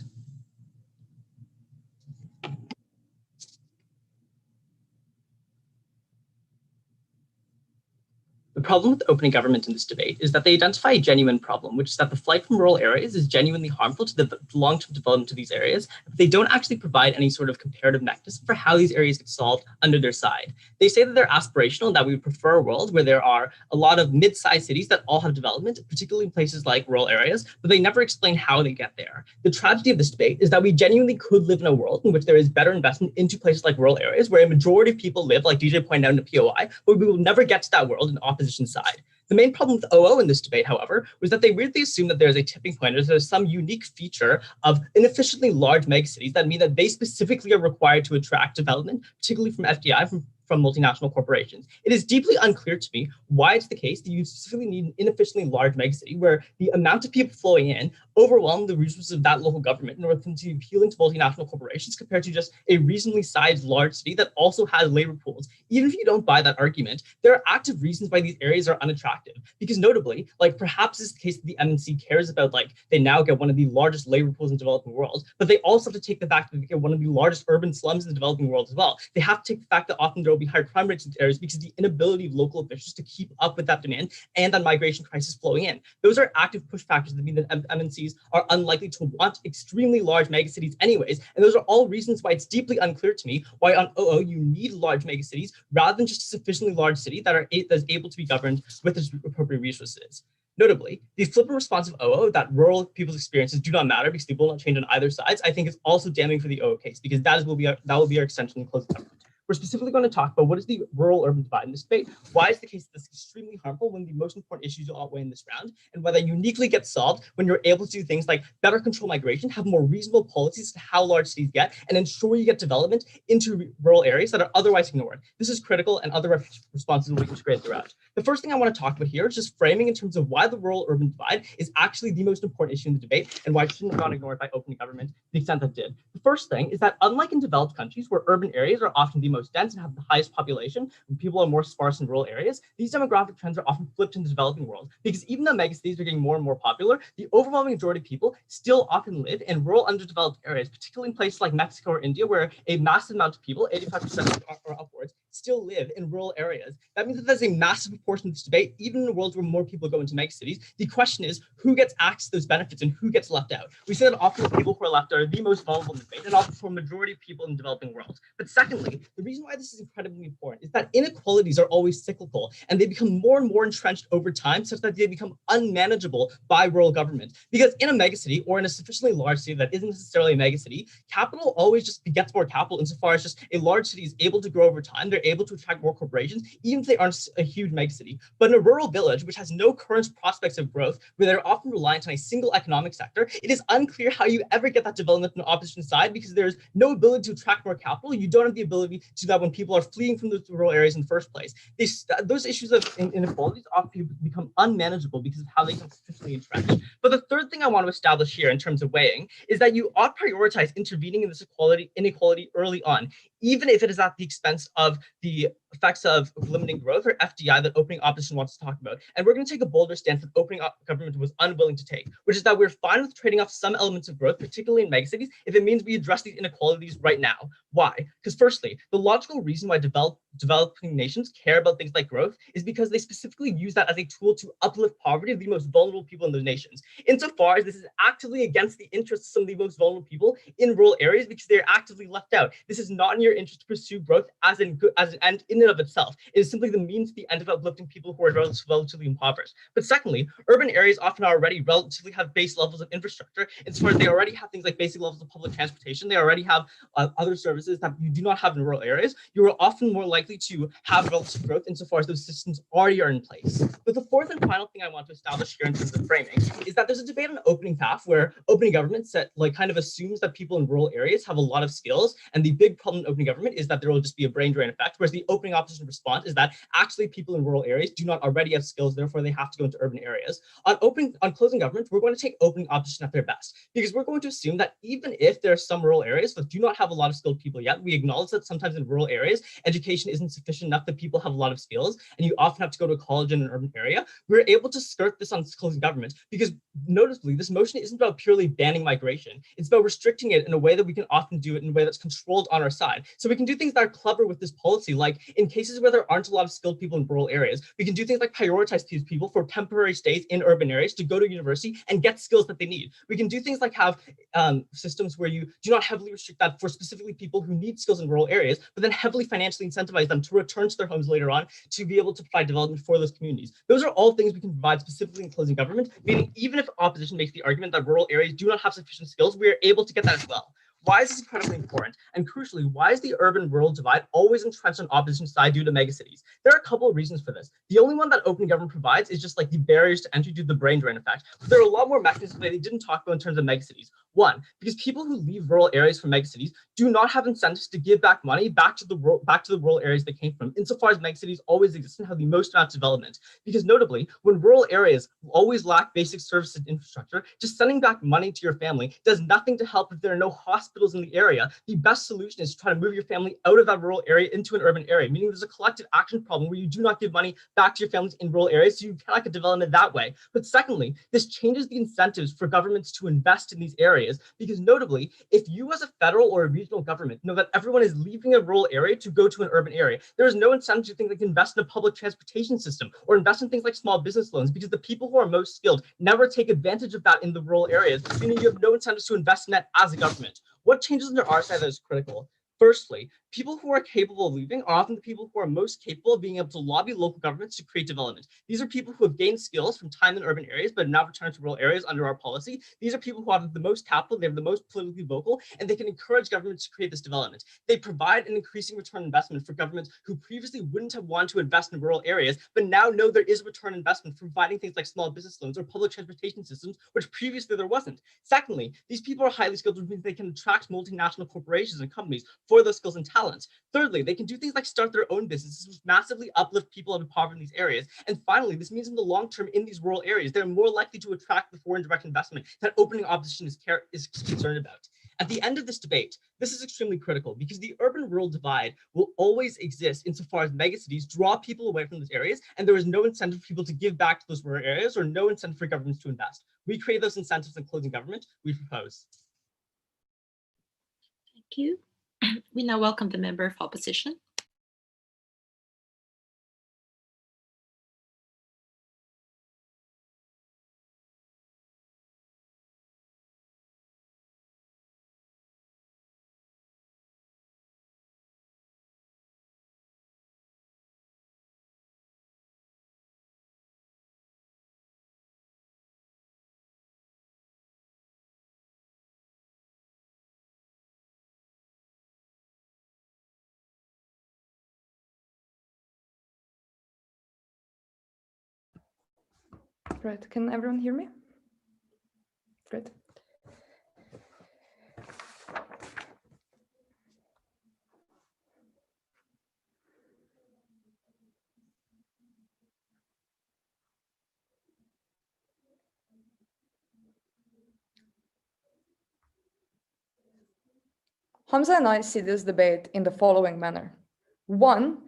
The problem with opening government in this debate is that they identify a genuine problem, which is that the flight from rural areas is genuinely harmful to the long-term development of these areas, but they don't actually provide any sort of comparative mechanism for how these areas get solved under their side. They say that they're aspirational and that we would prefer a world where there are a lot of mid-sized cities that all have development, particularly in places like rural areas, but they never explain how they get there. The tragedy of this debate is that we genuinely could live in a world in which there is better investment into places like rural areas where a majority of people live, like DJ pointed out in the POI, but we will never get to that world in opposition side. The main problem with OO in this debate, however, was that they weirdly assume that there's a tipping point, or there's some unique feature of inefficiently large megacities that mean that they specifically are required to attract development, particularly from FDI, from multinational corporations. It is deeply unclear to me why it's the case that you specifically need an inefficiently large megacity where the amount of people flowing in overwhelm the resources of that local government in order to be appealing to multinational corporations compared to just a reasonably sized large city that also has labor pools. Even if you don't buy that argument, there are active reasons why these areas are unattractive. Because notably, like perhaps it's the case that the MNC cares about, like they now get one of the largest labor pools in the developing world, but they also have to take the fact that they get one of the largest urban slums in the developing world as well. They have to take the fact that often there will be higher crime rates in these areas because of the inability of local officials to keep up with that demand and that migration crisis flowing in. Those are active push factors that mean that MNCs are unlikely to want extremely large megacities anyways. And those are all reasons why it's deeply unclear to me why on OO you need large megacities rather than just a sufficiently large city that is able to be governed with its appropriate resources. Notably, the flippant response of OO that rural people's experiences do not matter because they will not change on either sides, I think is also damning for the OO case because that will be our extension in closing government. We're specifically going to talk about what is the rural-urban divide in this debate, why is the case this is extremely harmful when the most important issues will outweigh in this round, and why that uniquely gets solved when you're able to do things like better control migration, have more reasonable policies to how large cities get, and ensure you get development into rural areas that are otherwise ignored. This is critical, and other responses will be integrated throughout. The first thing I want to talk about here is just framing in terms of why the rural-urban divide is actually the most important issue in the debate and why it shouldn't have gone ignored by open government to the extent that it did. The first thing is that unlike in developed countries where urban areas are often the most dense and have the highest population, and people are more sparse in rural areas, these demographic trends are often flipped in the developing world because even though megacities are getting more and more popular, the overwhelming majority of people still often live in rural underdeveloped areas, particularly in places like Mexico or India, where a massive amount of people, 85% or upwards, still live in rural areas. That means that there's a massive proportion of this debate, even in a world where more people go into megacities. The question is who gets access to those benefits and who gets left out. We say that often the people who are left out are the most vulnerable in the debate, and often for a majority of people in the developing world. But secondly, the reason why this is incredibly important is that inequalities are always cyclical, and they become more and more entrenched over time, such that they become unmanageable by rural government. Because in a megacity or in a sufficiently large city that isn't necessarily a megacity, capital always just begets more capital insofar as just a large city is able to grow over time. They're able to attract more corporations, even if they aren't a huge megacity. But in a rural village, which has no current prospects of growth, where they're often reliant on a single economic sector, it is unclear how you ever get that development on the opposition side because there's no ability to attract more capital. You don't have the ability to do that when people are fleeing from those rural areas in the first place. Those issues of inequalities often become unmanageable because of how they become sufficiently entrenched. But the third thing I want to establish here in terms of weighing is that you ought to prioritize intervening in this inequality early on, even if it is at the expense of the effects of limiting growth or FDI that opening opposition wants to talk about. And we're going to take a bolder stance that opening up government was unwilling to take, which is that we're fine with trading off some elements of growth, particularly in megacities, if it means we address these inequalities right now. Why? Because firstly, the logical reason why developing nations care about things like growth is because they specifically use that as a tool to uplift poverty of the most vulnerable people in those nations. Insofar as this is actively against the interests of some of the most vulnerable people in rural areas because they're actively left out. This is not in your interest to pursue growth as an end in and of itself. It is simply the means to the end of uplifting people who are relatively impoverished. But secondly, urban areas often already relatively have base levels of infrastructure. Insofar as they already have things like basic levels of public transportation, they already have other services that you do not have in rural areas. You are often more likely to have relative growth insofar as those systems already are in place. But the fourth and final thing I want to establish here in terms of framing is that there's a debate on opening path where opening government kind of assumes that people in rural areas have a lot of skills, and the big problem in opening government is that there will just be a brain drain effect, whereas the opening opposition response is that actually people in rural areas do not already have skills, therefore they have to go into urban areas. On closing government, we're going to take opening opposition at their best, because we're going to assume that even if there are some rural areas that do not have a lot of skilled people yet, we acknowledge that sometimes in rural areas, education isn't sufficient enough that people have a lot of skills, and you often have to go to a college in an urban area. We're able to skirt this on closing government, because noticeably, this motion isn't about purely banning migration. It's about restricting it in a way that we can often do it in a way that's controlled on our side. So we can do things that are clever with this policy, like in cases where there aren't a lot of skilled people in rural areas, we can do things like prioritize these people for temporary stays in urban areas to go to university and get skills that they need. We can do things like have systems where you do not heavily restrict that for specifically people who need skills in rural areas, but then heavily financially incentivize them to return to their homes later on to be able to provide development for those communities. Those are all things we can provide specifically in closing government, meaning even if opposition makes the argument that rural areas do not have sufficient skills, we are able to get that as well. Why is this incredibly important? And crucially, why is the urban-rural divide always entrenched on opposition side due to megacities? There are a couple of reasons for this. The only one that open government provides is just like the barriers to entry due to the brain drain effect. But there are a lot more mechanisms that they didn't talk about in terms of megacities. One, because people who leave rural areas for megacities do not have incentives to give back money back to the rural areas they came from, insofar as megacities always exist and have the most amount of development. Because notably, when rural areas always lack basic services and infrastructure, just sending back money to your family does nothing to help if there are no hospitals in the area. The best solution is to try to move your family out of that rural area into an urban area, meaning there's a collective action problem where you do not give money back to your families in rural areas, so you cannot get development that way. But secondly, this changes the incentives for governments to invest in these areas, because notably, if you as a federal or a regional government know that everyone is leaving a rural area to go to an urban area, there is no incentive to think they can invest in a public transportation system or invest in things like small business loans, because the people who are most skilled never take advantage of that in the rural areas, meaning you have no incentives to invest in that as a government. What changes under our side that is critical? Firstly, People who are capable of leaving are often the people who are most capable of being able to lobby local governments to create development. These are people who have gained skills from time in urban areas, but now returned to rural areas under our policy. These are people who have the most capital, they have the most politically vocal, and they can encourage governments to create this development. They provide an increasing return on investment for governments who previously wouldn't have wanted to invest in rural areas, but now know there is a return on investment for providing things like small business loans or public transportation systems, which previously there wasn't. Secondly, these people are highly skilled, which means they can attract multinational corporations and companies for those skills and talents. Thirdly, they can do things like start their own businesses, which massively uplift people out of poverty in these areas. And finally, this means in the long term, in these rural areas, they're more likely to attract the foreign direct investment that opening opposition is concerned about. At the end of this debate, this is extremely critical because the urban-rural divide will always exist insofar as megacities draw people away from those areas, and there is no incentive for people to give back to those rural areas or no incentive for governments to invest. We create those incentives in closing government. We propose. Thank you. We now welcome the member of opposition. Right, can everyone hear me? Great. Hamza and I see this debate in the following manner. One,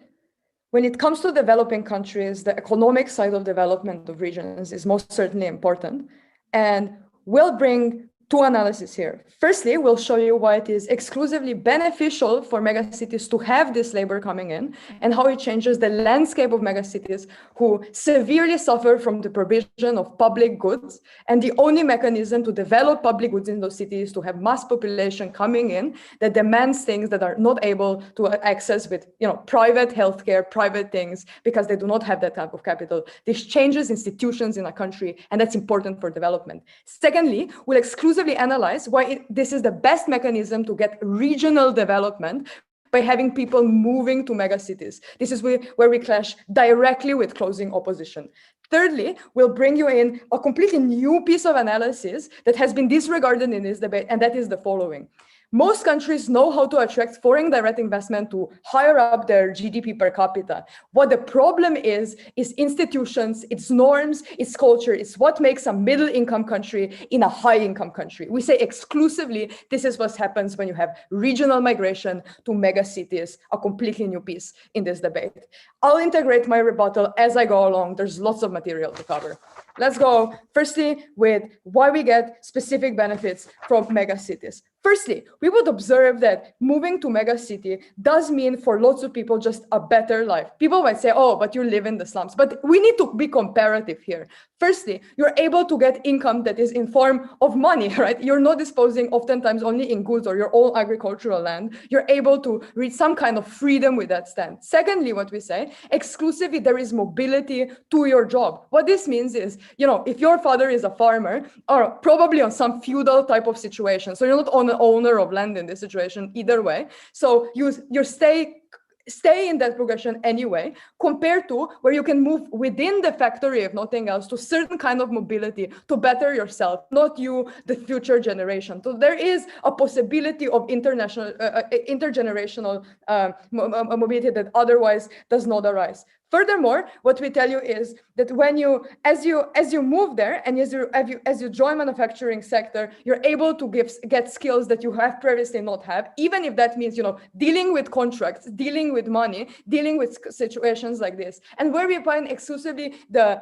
when it comes to developing countries, the economic side of development of regions is most certainly important. And we'll bring two analyses here. Firstly, we'll show you why it is exclusively beneficial for megacities to have this labor coming in and how it changes the landscape of megacities who severely suffer from the provision of public goods. And the only mechanism to develop public goods in those cities is to have mass population coming in that demands things that are not able to access with private healthcare, private things, because they do not have that type of capital. This changes institutions in a country, and that's important for development. Secondly, we'll exclusively analyze why this is the best mechanism to get regional development by having people moving to megacities. This is where we clash directly with closing opposition. Thirdly, we'll bring you in a completely new piece of analysis that has been disregarded in this debate, and that is the following. Most countries know how to attract foreign direct investment to higher up their GDP per capita. What the problem is institutions, its norms, its culture. It's what makes a middle income country in a high income country. We say exclusively this is what happens when you have regional migration to mega cities, a completely new piece in this debate. I'll integrate my rebuttal as I go along. There's lots of material to cover. Let's go firstly with why we get specific benefits from mega cities. Firstly, we would observe that moving to mega city does mean for lots of people just a better life. People might say, oh, but you live in the slums. But we need to be comparative here. Firstly, you're able to get income that is in form of money, right? You're not disposing oftentimes only in goods or your own agricultural land. You're able to reach some kind of freedom with that stand. Secondly, what we say, exclusively there is mobility to your job. What this means is, if your father is a farmer, or probably on some feudal type of situation, so you're not an owner of land in this situation either way. So you stay in that progression anyway, compared to where you can move within the factory, if nothing else, to certain kind of mobility to better yourself, not you, the future generation. So there is a possibility of intergenerational mobility that otherwise does not arise. Furthermore, what we tell you is that as you move there and as you join manufacturing sector, you're able to get skills that you have previously not have, even if that means dealing with contracts, dealing with money, dealing with situations like this. And where we find exclusively the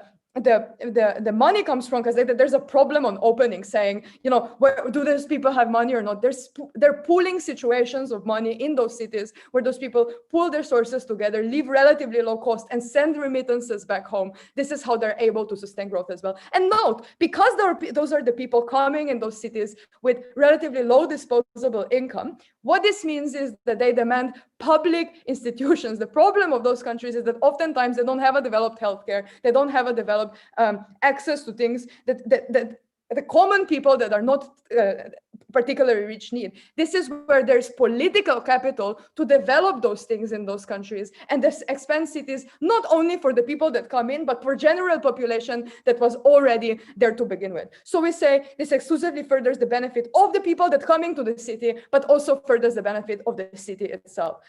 money comes from, because there's a problem on opening saying, do those people have money or not? They're pooling situations of money in those cities where those people pool their sources together, live relatively low cost, and send remittances back home. This is how they're able to sustain growth as well. And note, because those are the people coming in those cities with relatively low disposable income, what this means is that they demand public institutions. The problem of those countries is that oftentimes they don't have a developed healthcare. They don't have a developed access to things that the common people that are not particularly rich need. This is where there's political capital to develop those things in those countries and this expand cities, not only for the people that come in, but for general population that was already there to begin with. So we say this exclusively furthers the benefit of the people that come into the city, but also furthers the benefit of the city itself.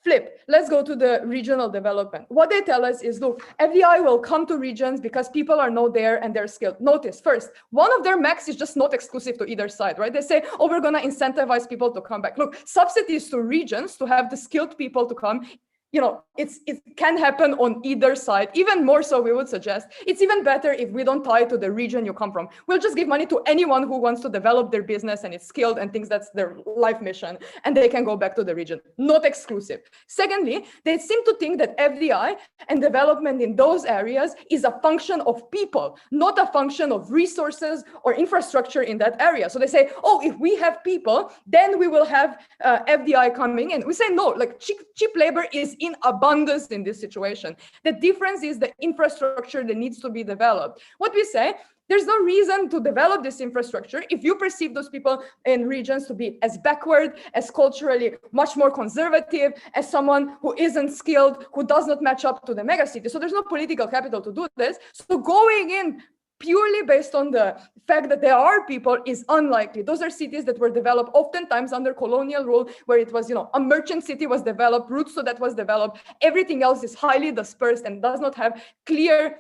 Flip, let's go to the regional development. What they tell us is, look, FDI will come to regions because people are not there and they're skilled. Notice, first, one of their max is just not exclusive to either side, right? They say, oh, we're gonna incentivize people to come back. Look, subsidies to regions to have the skilled people to come, you know, it can happen on either side. Even more so, we would suggest it's even better if we don't tie to the region you come from. We'll just give money to anyone who wants to develop their business and is skilled and thinks that's their life mission, and they can go back to the region, not exclusive. Secondly, they seem to think that FDI and development in those areas is a function of people, not a function of resources or infrastructure in that area. So they say, oh, if we have people, then we will have FDI coming in. We say, no, like cheap labor is in abundance in this situation. The difference is the infrastructure that needs to be developed. What we say, there's no reason to develop this infrastructure if you perceive those people in regions to be as backward, as culturally much more conservative, as someone who isn't skilled, who does not match up to the megacity. So there's no political capital to do this. So going in purely based on the fact that there are people is unlikely. Those are cities that were developed oftentimes under colonial rule, where it was, you know, a merchant city was developed, routes to that was developed. Everything else is highly dispersed and does not have clear,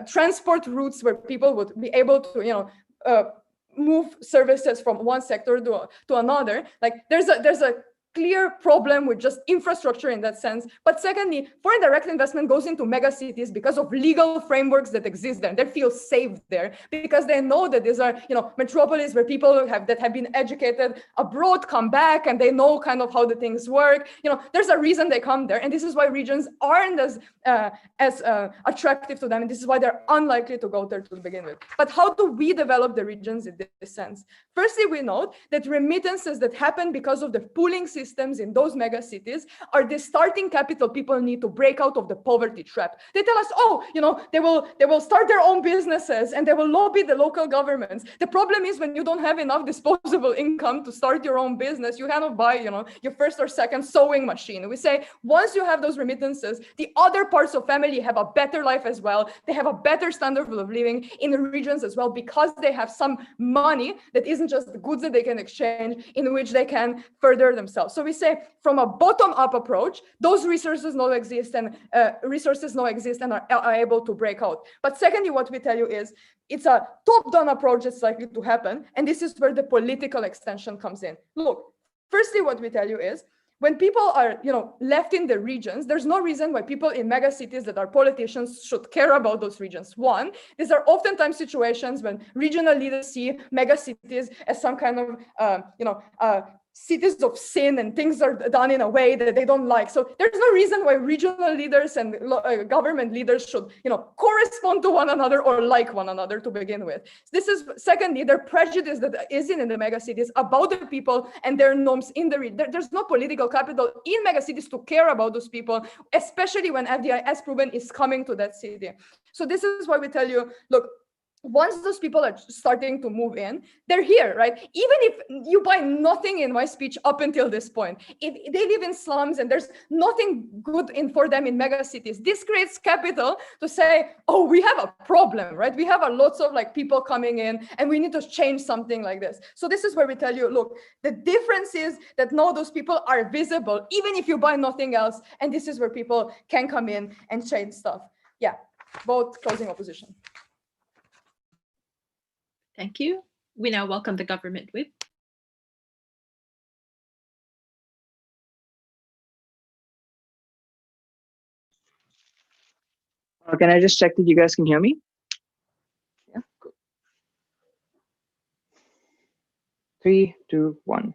transport routes where people would be able to, you know, move services from one sector to another. Like there's a clear problem with just infrastructure in that sense. But secondly, foreign direct investment goes into mega cities because of legal frameworks that exist there. They feel safe there because they know that these are, you know, metropolis where people have been educated abroad come back and they know kind of how the things work. You know, there's a reason they come there, and this is why regions aren't as attractive to them, and this is why they're unlikely to go there to begin with. But how do we develop the regions in this sense? Firstly, we note that remittances that happen because of the pooling systems in those mega cities are the starting capital people need to break out of the poverty trap. They tell us, oh, you know, they will start their own businesses and they will lobby the local governments. The problem is when you don't have enough disposable income to start your own business, you cannot buy, you know, your first or second sewing machine. We say once you have those remittances, the other parts of family have a better life as well. They have a better standard of living in the regions as well because they have some money that isn't just the goods that they can exchange, in which they can further themselves. So we say from a bottom-up approach, those resources now exist and are able to break out. But secondly, what we tell you is it's a top-down approach that's likely to happen, and this is where the political extension comes in. Look, firstly, what we tell you is when people are, you know, left in the regions, there's no reason why people in mega cities that are politicians should care about those regions. One, these are oftentimes situations when regional leaders see mega cities as some kind of, cities of sin, and things are done in a way that they don't like. So there's no reason why regional leaders and government leaders should, you know, correspond to one another or like one another to begin with. This is, secondly, their prejudice that is in the mega cities about the people and their norms in the region. There's no political capital in mega cities to care about those people, especially when FDI, as proven, is coming to that city. So this is why we tell you, look, once those people are starting to move in, they're here, right? Even if you buy nothing in my speech up until this point, if they live in slums and there's nothing good for them in mega cities, this creates capital to say, oh, we have a problem, right? We have lots of like people coming in and we need to change something like this. So this is where we tell you, look, the difference is that now those people are visible, even if you buy nothing else. And this is where people can come in and change stuff. Yeah, vote closing opposition. Thank you. We now welcome the government whip. Can I just check that you guys can hear me? Yeah, cool. 3, 2, 1.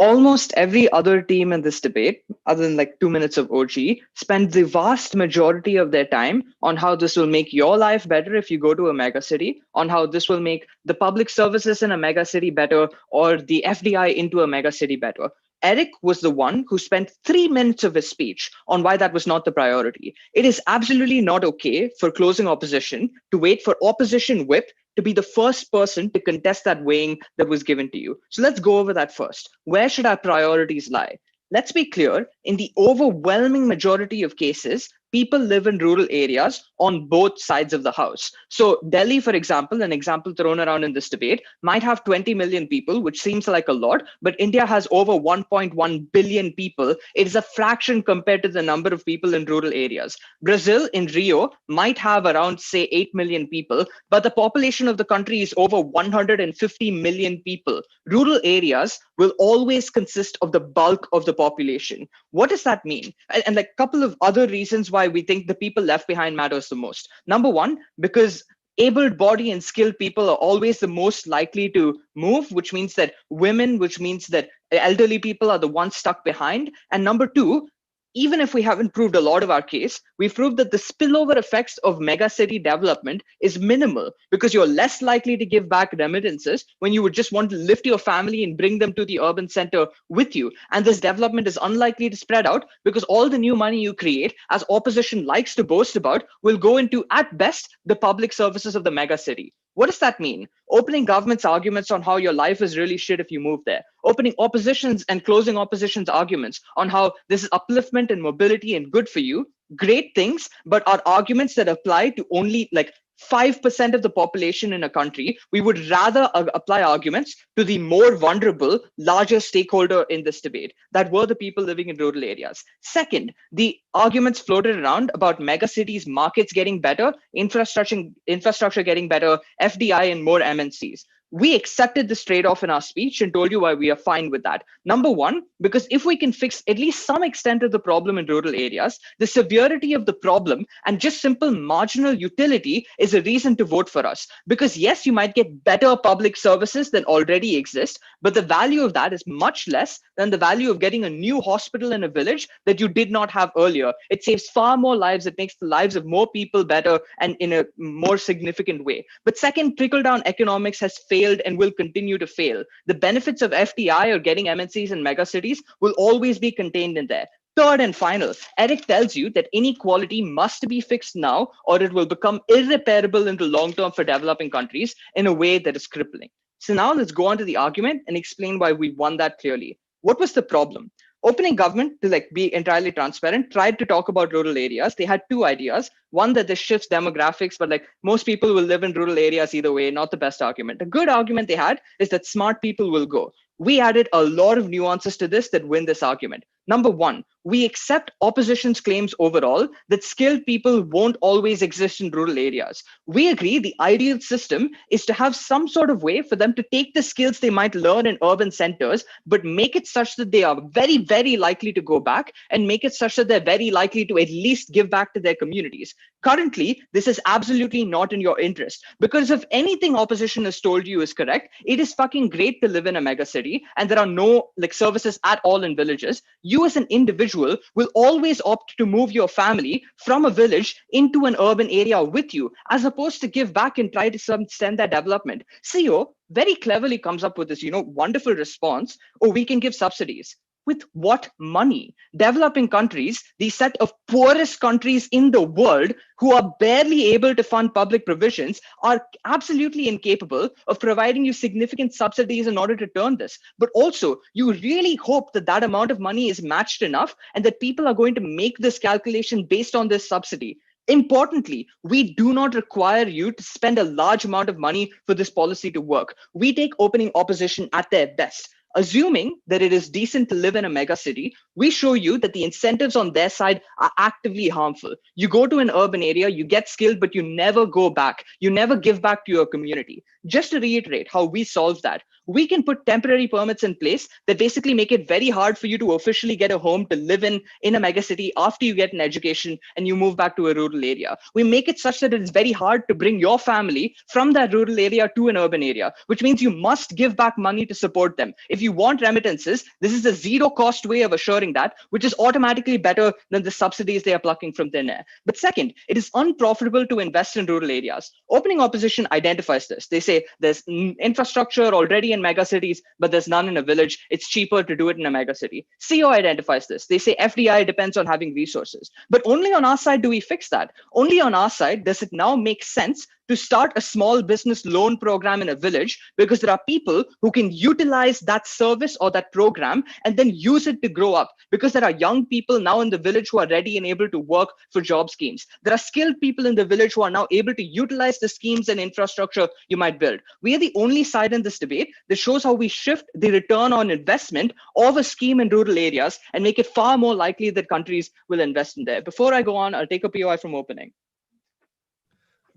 Almost every other team in this debate, other than like 2 minutes of OG, spend the vast majority of their time on how this will make your life better if you go to a mega city, on how this will make the public services in a mega city better, or the FDI into a mega city better. Eric was the one who spent 3 minutes of his speech on why that was not the priority. It is absolutely not okay for closing opposition to wait for opposition whip to be the first person to contest that weighing that was given to you. So let's go over that first. Where should our priorities lie? Let's be clear, in the overwhelming majority of cases, people live in rural areas on both sides of the house. So Delhi, for example, an example thrown around in this debate, might have 20 million people, which seems like a lot, but India has over 1.1 billion people. It is a fraction compared to the number of people in rural areas. Brazil in Rio might have around, say, 8 million people, but the population of the country is over 150 million people. Rural areas will always consist of the bulk of the population. What does that mean? And like a couple of other reasons why we think the people left behind matters the most. Number one, because able-bodied and skilled people are always the most likely to move, which means that women, which means that elderly people are the ones stuck behind. And number two, even if we haven't proved a lot of our case, we've proved that the spillover effects of megacity development is minimal because you're less likely to give back remittances when you would just want to lift your family and bring them to the urban center with you. And this development is unlikely to spread out because all the new money you create, as opposition likes to boast about, will go into, at best, the public services of the megacity. What does that mean? Opening government's arguments on how your life is really shit if you move there. Opening opposition's and closing opposition's arguments on how this is upliftment and mobility and good for you. Great things, but are arguments that apply to only like 5% of the population in a country. We would rather apply arguments to the more vulnerable, larger stakeholder in this debate that were the people living in rural areas. Second, the arguments floated around about megacities, markets getting better, infrastructure getting better, FDI and more MNCs. We accepted this trade-off in our speech and told you why we are fine with that. Number one, because if we can fix at least some extent of the problem in rural areas, the severity of the problem and just simple marginal utility is a reason to vote for us. Because yes, you might get better public services than already exist, but the value of that is much less than the value of getting a new hospital in a village that you did not have earlier. It saves far more lives. It makes the lives of more people better and in a more significant way. But second, trickle-down economics has failed and will continue to fail. The benefits of FDI or getting MNCs in megacities will always be contained in there. Third and final, Eric tells you that inequality must be fixed now or it will become irreparable in the long term for developing countries in a way that is crippling. So now let's go on to the argument and explain why we won that clearly. What was the problem? Opening government, to like be entirely transparent, tried to talk about rural areas. They had two ideas. One, that this shifts demographics, but like most people will live in rural areas either way, not the best argument. A good argument they had is that smart people will go. We added a lot of nuances to this that win this argument. Number one, we accept opposition's claims overall that skilled people won't always exist in rural areas. We agree the ideal system is to have some sort of way for them to take the skills they might learn in urban centers, but make it such that they are very, very likely to go back and make it such that they're very likely to at least give back to their communities. Currently, this is absolutely not in your interest because if anything opposition has told you is correct, it is fucking great to live in a megacity and there are no like services at all in villages. You as an individual will always opt to move your family from a village into an urban area with you, as opposed to give back and try to extend that development. CEO very cleverly comes up with this, wonderful response. Oh, we can give subsidies. With what money? Developing countries, the set of poorest countries in the world who are barely able to fund public provisions, are absolutely incapable of providing you significant subsidies in order to turn this. But also, you really hope that that amount of money is matched enough and that people are going to make this calculation based on this subsidy. Importantly, we do not require you to spend a large amount of money for this policy to work. We take opening opposition at their best. Assuming that it is decent to live in a megacity, we show you that the incentives on their side are actively harmful. You go to an urban area, you get skilled, but you never go back. You never give back to your community. Just to reiterate how we solve that, we can put temporary permits in place that basically make it very hard for you to officially get a home to live in a megacity after you get an education and you move back to a rural area. We make it such that it's very hard to bring your family from that rural area to an urban area, which means you must give back money to support them. If you want remittances, this is a zero cost way of assuring that, which is automatically better than the subsidies they are plucking from thin air. But second, it is unprofitable to invest in rural areas. Opening opposition identifies this. They say there's infrastructure already in in mega cities, but there's none in a village. It's cheaper to do it in a mega city. CEO identifies this. They say FDI depends on having resources. But only on our side do we fix that. Only on our side does it now make sense to start a small business loan program in a village, because there are people who can utilize that service or that program and then use it to grow up, because there are young people now in the village who are ready and able to work for job schemes. There are skilled people in the village who are now able to utilize the schemes and infrastructure you might build. We are the only side in this debate that shows how we shift the return on investment of a scheme in rural areas and make it far more likely that countries will invest in there. Before I go on, I'll take a POI from opening.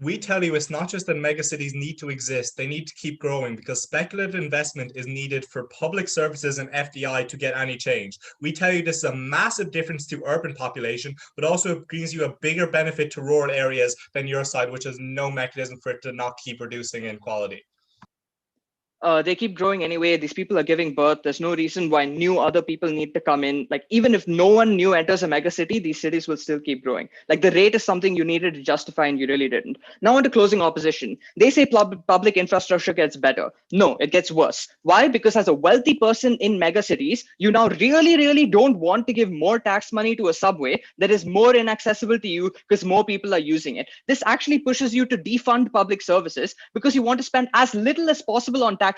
We tell you it's not just that megacities need to exist, they need to keep growing, because speculative investment is needed for public services and FDI to get any change. We tell you this is a massive difference to urban population, but also brings you a bigger benefit to rural areas than your side, which has no mechanism for it to not keep reducing inequality. They keep growing anyway. These people are giving birth. There's no reason why new other people need to come in. Like, even if no one new enters a mega city, these cities will still keep growing. Like, the rate is something you needed to justify and you really didn't. Now on to closing opposition. They say public infrastructure gets better. No, it gets worse. Why? Because as a wealthy person in mega cities, you now really don't want to give more tax money to a subway that is more inaccessible to you because more people are using it. This actually pushes you to defund public services because you want to spend as little as possible on taxation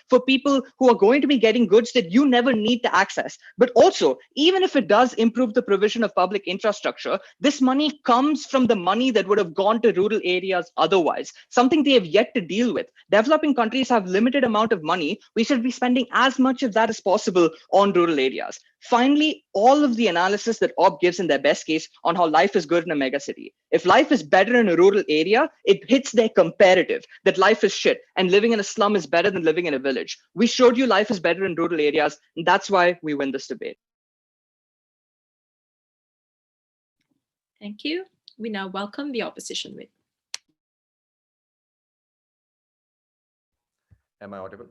for people who are going to be getting goods that you never need to access. But also, even if it does improve the provision of public infrastructure, this money comes from the money that would have gone to rural areas otherwise, something they have yet to deal with. Developing countries have limited amount of money. We should be spending as much of that as possible on rural areas. Finally, all of the analysis that OB gives in their best case on how life is good in a megacity. If life is better in a rural area, it hits their comparative that life is shit and living in a slum is better than living in a village. We showed you life is better in rural areas, and that's why we win this debate. Thank you. We now welcome the opposition witness. Am I audible?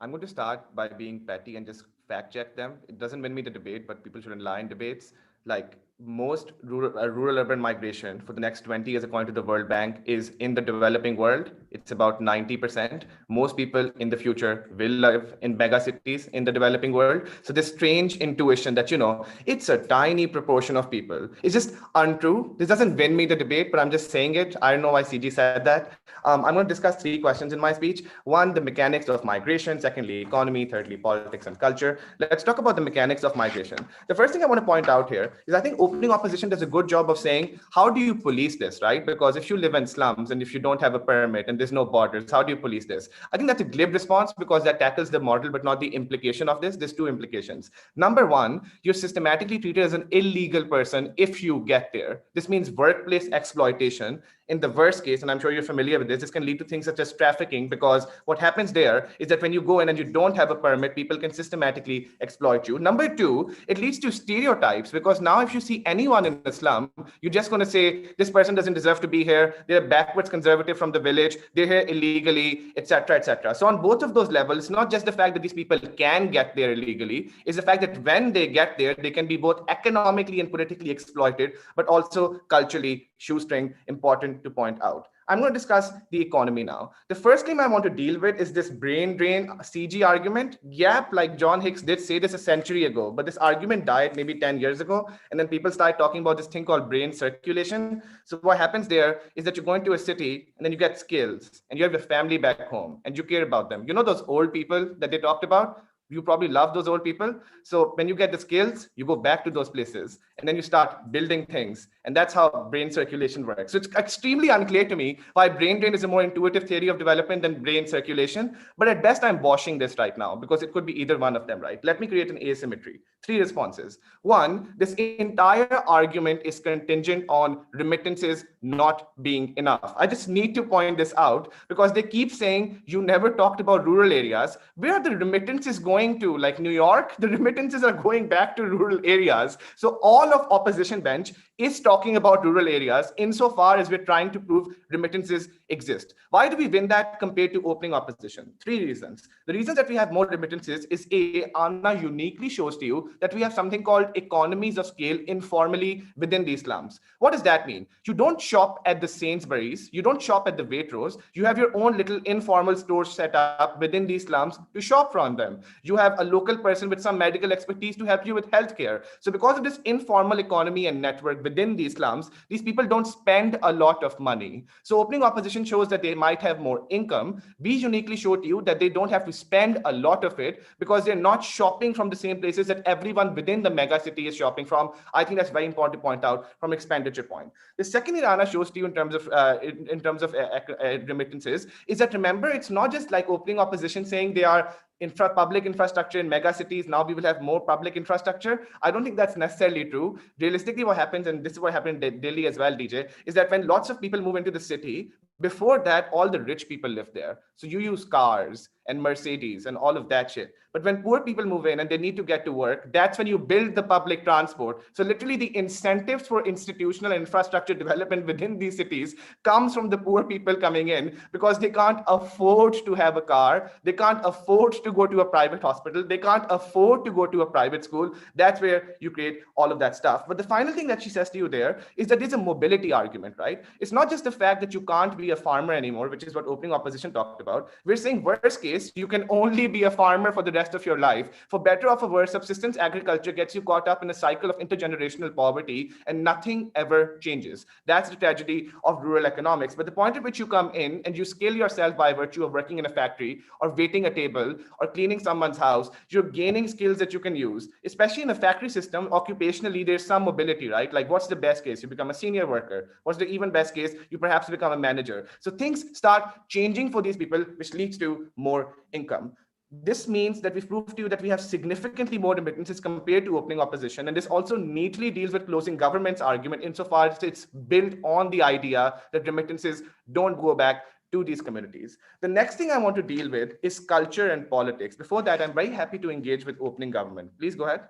I'm going to start by being petty and just fact check them. It doesn't win me the debate, but people shouldn't lie in debates. Like, most rural-urban migration for the next 20 years, according to the World Bank, is in the developing world. It's about 90%. Most people in the future will live in mega cities in the developing world. So this strange intuition that, it's a tiny proportion of people is just untrue. This doesn't win me the debate, but I'm just saying it. I don't know why CG said that. I'm going to discuss 3 questions in my speech. 1, the mechanics of migration. Secondly, economy. Thirdly, politics and culture. Let's talk about the mechanics of migration. The first thing I want to point out here is I think opening opposition does a good job of saying, how do you police this, right? Because if you live in slums and if you don't have a permit and there's no borders, how do you police this? I think that's a glib response because that tackles the model, but not the implication of this. There's 2 implications. Number 1, you're systematically treated as an illegal person if you get there. This means workplace exploitation. In the worst case, and I'm sure you're familiar with this can lead to things such as trafficking, because what happens there is that when you go in and you don't have a permit, people can systematically exploit you. Number 2, it leads to stereotypes, because now if you see anyone in the slum, you're just going to say, this person doesn't deserve to be here. They're backwards conservative from the village. They're here illegally, etc., etc. So on both of those levels, it's not just the fact that these people can get there illegally, it's the fact that when they get there, they can be both economically and politically exploited, but also culturally shoestring. Important to point out. I'm going to discuss the economy now. The first claim I want to deal with is this brain drain CG argument. Yep, like John Hicks did say this a century ago, but this argument died maybe 10 years ago. And then people started talking about this thing called brain circulation. So what happens there is that you go into a city and then you get skills and you have your family back home and you care about them. You know those old people that they talked about? You probably love those old people. So when you get the skills, you go back to those places and then you start building things. And that's how brain circulation works. So it's extremely unclear to me why brain drain is a more intuitive theory of development than brain circulation. But at best, I'm washing this right now because it could be either one of them, right? Let me create an asymmetry. 3 responses. 1, this entire argument is contingent on remittances not being enough. I just need to point this out because they keep saying you never talked about rural areas. Where are the remittances going to? Like New York, the remittances are going back to rural areas. So all of opposition bench is talking about rural areas insofar as we're trying to prove remittances exist. Why do we win that compared to opening opposition? 3 reasons. The reasons that we have more remittances is A, Anna uniquely shows to you that we have something called economies of scale informally within these slums. What does that mean? You don't shop at the Sainsbury's, you don't shop at the Waitrose, you have your own little informal stores set up within these slums to shop from them. You have a local person with some medical expertise to help you with healthcare. So because of this informal economy and network within these slums, these people don't spend a lot of money. So opening opposition shows that they might have more income. We uniquely show to you that they don't have to spend a lot of it because they're not shopping from the same places that everyone within the mega city is shopping from. I think that's very important to point out from expenditure point. The second thing Anna shows to you in terms of remittances is that, remember, it's not just like opening opposition saying they are public infrastructure in mega cities, now we will have more public infrastructure. I don't think that's necessarily true. Realistically, what happens, and this is what happened in Delhi as well, DJ, is that when lots of people move into the city, before that, all the rich people live there. So you use cars and Mercedes and all of that shit. But when poor people move in and they need to get to work, that's when you build the public transport. So literally the incentives for institutional infrastructure development within these cities comes from the poor people coming in because they can't afford to have a car. They can't afford to go to a private hospital. They can't afford to go to a private school. That's where you create all of that stuff. But the final thing that she says to you there is that there's a mobility argument, right? It's not just the fact that you can't be a farmer anymore, which is what opening opposition talked about. We're saying worst case, you can only be a farmer for the rest of your life. For better or for worse, subsistence agriculture gets you caught up in a cycle of intergenerational poverty and nothing ever changes. That's the tragedy of rural economics. But the point at which you come in and you scale yourself by virtue of working in a factory or waiting a table or cleaning someone's house, you're gaining skills that you can use. Especially in a factory system, occupationally, there's some mobility, right? Like what's the best case? You become a senior worker. What's the even best case? You perhaps become a manager. So things start changing for these people, which leads to more income. This means that we've proved to you that we have significantly more remittances compared to opening opposition. And this also neatly deals with closing government's argument insofar as it's built on the idea that remittances don't go back to these communities. The next thing I want to deal with is culture and politics. Before that, I'm very happy to engage with opening government. Please go ahead.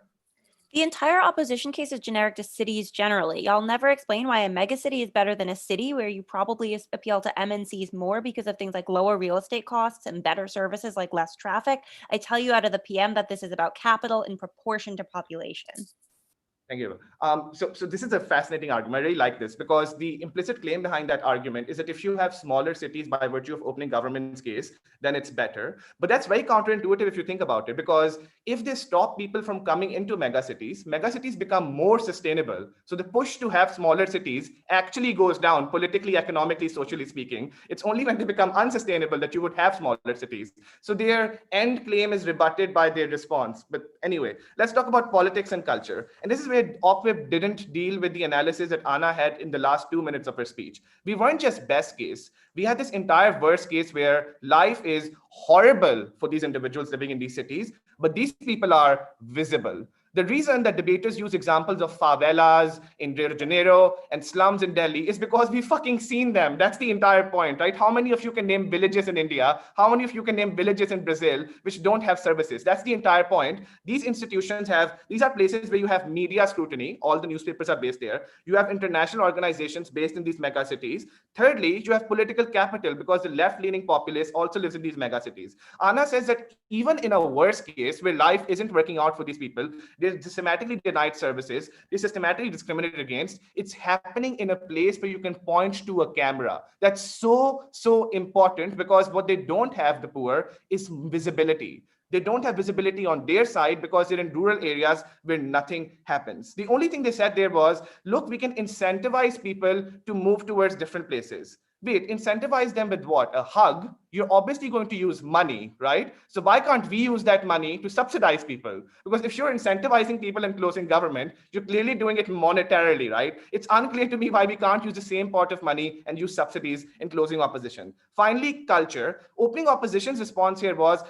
The entire opposition case is generic to cities generally. Y'all never explain why a megacity is better than a city where you probably appeal to MNCs more because of things like lower real estate costs and better services like less traffic. I tell you out of the PM that this is about capital in proportion to population. Thank you. So this is a fascinating argument. I really like this because the implicit claim behind that argument is that if you have smaller cities by virtue of opening government's case, then it's better. But that's very counterintuitive if you think about it, because if they stop people from coming into megacities become more sustainable. So the push to have smaller cities actually goes down politically, economically, socially speaking. It's only when they become unsustainable that you would have smaller cities. So their end claim is rebutted by their response. But anyway, let's talk about politics and culture. And this is where OPWIP didn't deal with the analysis that Anna had in the last 2 minutes of her speech. We weren't just best case. We had this entire worst case where life is horrible for these individuals living in these cities, but these people are visible. The reason that debaters use examples of favelas in Rio de Janeiro and slums in Delhi is because we've fucking seen them. That's the entire point, right? How many of you can name villages in India? How many of you can name villages in Brazil which don't have services? That's the entire point. These institutions these are places where you have media scrutiny. All the newspapers are based there. You have international organizations based in these mega cities. Thirdly, you have political capital because the left-leaning populace also lives in these mega cities. Anna says that even in a worst case where life isn't working out for these people, they're systematically denied services, they're systematically discriminated against. It's happening in a place where you can point to a camera. That's so important because what they don't have, the poor, is visibility. They don't have visibility on their side because they're in rural areas where nothing happens. The only thing they said there was, look, we can incentivize people to move towards different places. Wait, incentivize them with what? A hug? You're obviously going to use money, right? So why can't we use that money to subsidize people? Because if you're incentivizing people and closing government, you're clearly doing it monetarily, right? It's unclear to me why we can't use the same pot of money and use subsidies in closing opposition. Finally, culture. Opening opposition's response here was,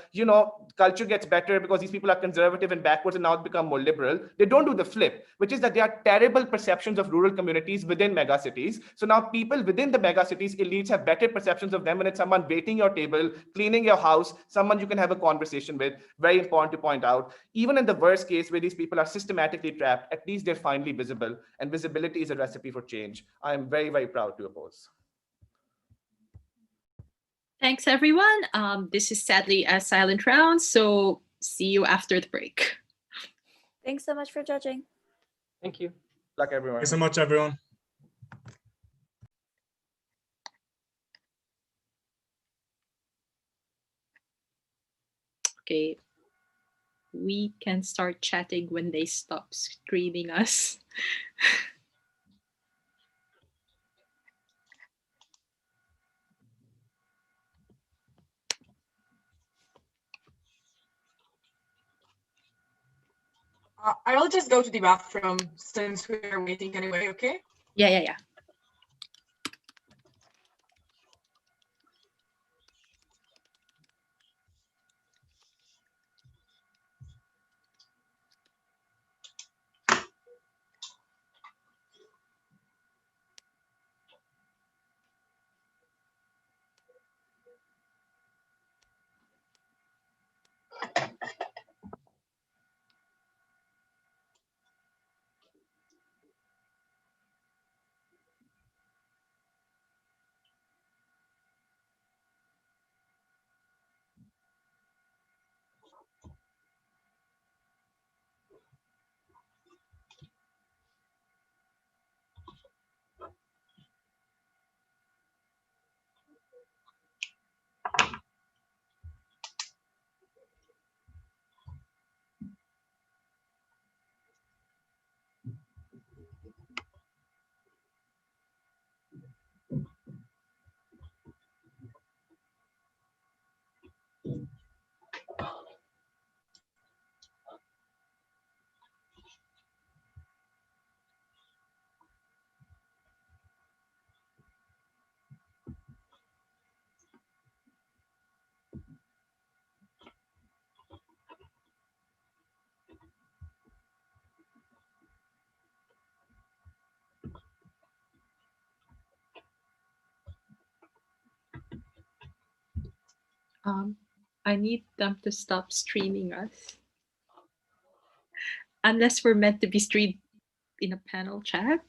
culture gets better because these people are conservative and backwards and now become more liberal. They don't do the flip, which is that there are terrible perceptions of rural communities within megacities. So now people within the megacities, elites have better perceptions of them when it's someone waiting your your table, cleaning your house, someone you can have a conversation with. Very important to point out. Even in the worst case where these people are systematically trapped, at least they're finally visible, and visibility is a recipe for change. I am very, very proud to oppose. Thanks, everyone. This is sadly a silent round, so see you after the break. Thanks so much for judging. Thank you. Good luck, everyone. Thanks so much, everyone. Okay. We can start chatting when they stop screaming us. I'll just go to the bathroom since we're waiting anyway, okay? Yeah. I need them to stop streaming us. Unless we're meant to be streamed in a panel chat.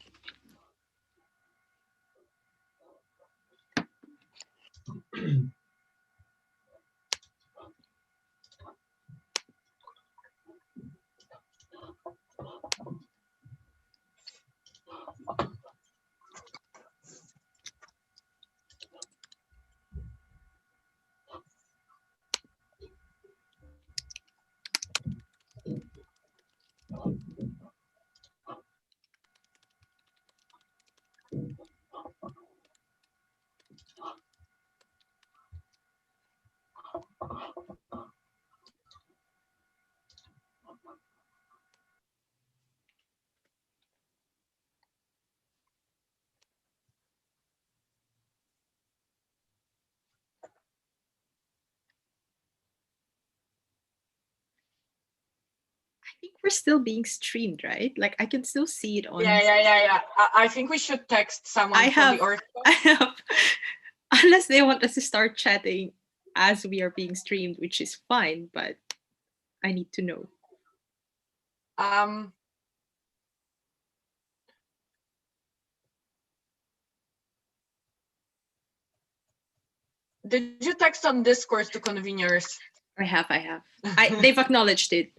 I think we're still being streamed, right? Like I can still see it on. Yeah. I think we should text someone from the org. I have, unless they want us to start chatting as we are being streamed, which is fine, but I need to know. Did you text on Discord to conveners? I have. They've acknowledged it.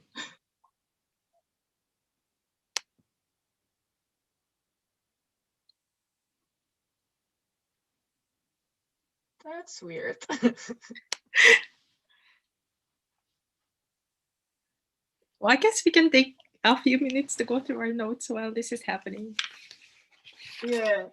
That's weird. Well, I guess we can take a few minutes to go through our notes while this is happening. Yeah.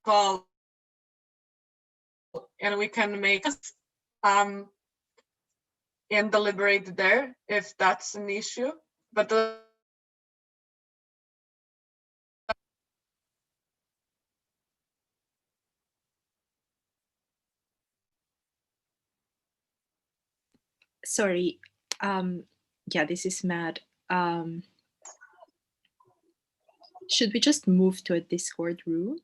call and we can make and deliberate there if that's an issue. But Sorry. Yeah, this is mad. Should we just move to a Discord room?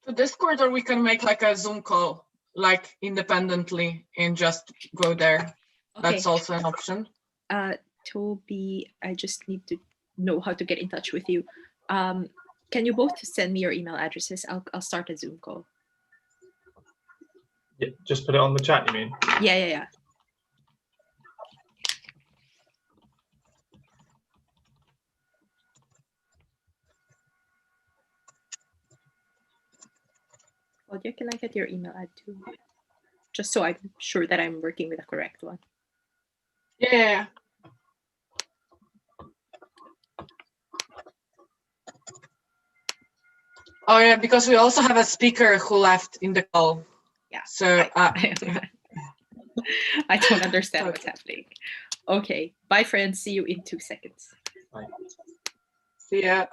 to Discord, or we can make like a Zoom call, like independently, and just go there. That's also an option. Toby, I just need to know how to get in touch with you. Can you both send me your email addresses? I'll start a Zoom call. Yeah, just put it on the chat, you mean? Yeah. Claudia, can I get your email ad too? Just so I'm sure that I'm working with the correct one. Yeah. Oh yeah, because we also have a speaker who left in the call. Yeah. So I don't understand what's happening. Okay. Bye, friends. See you in 2 seconds. Bye. see ya.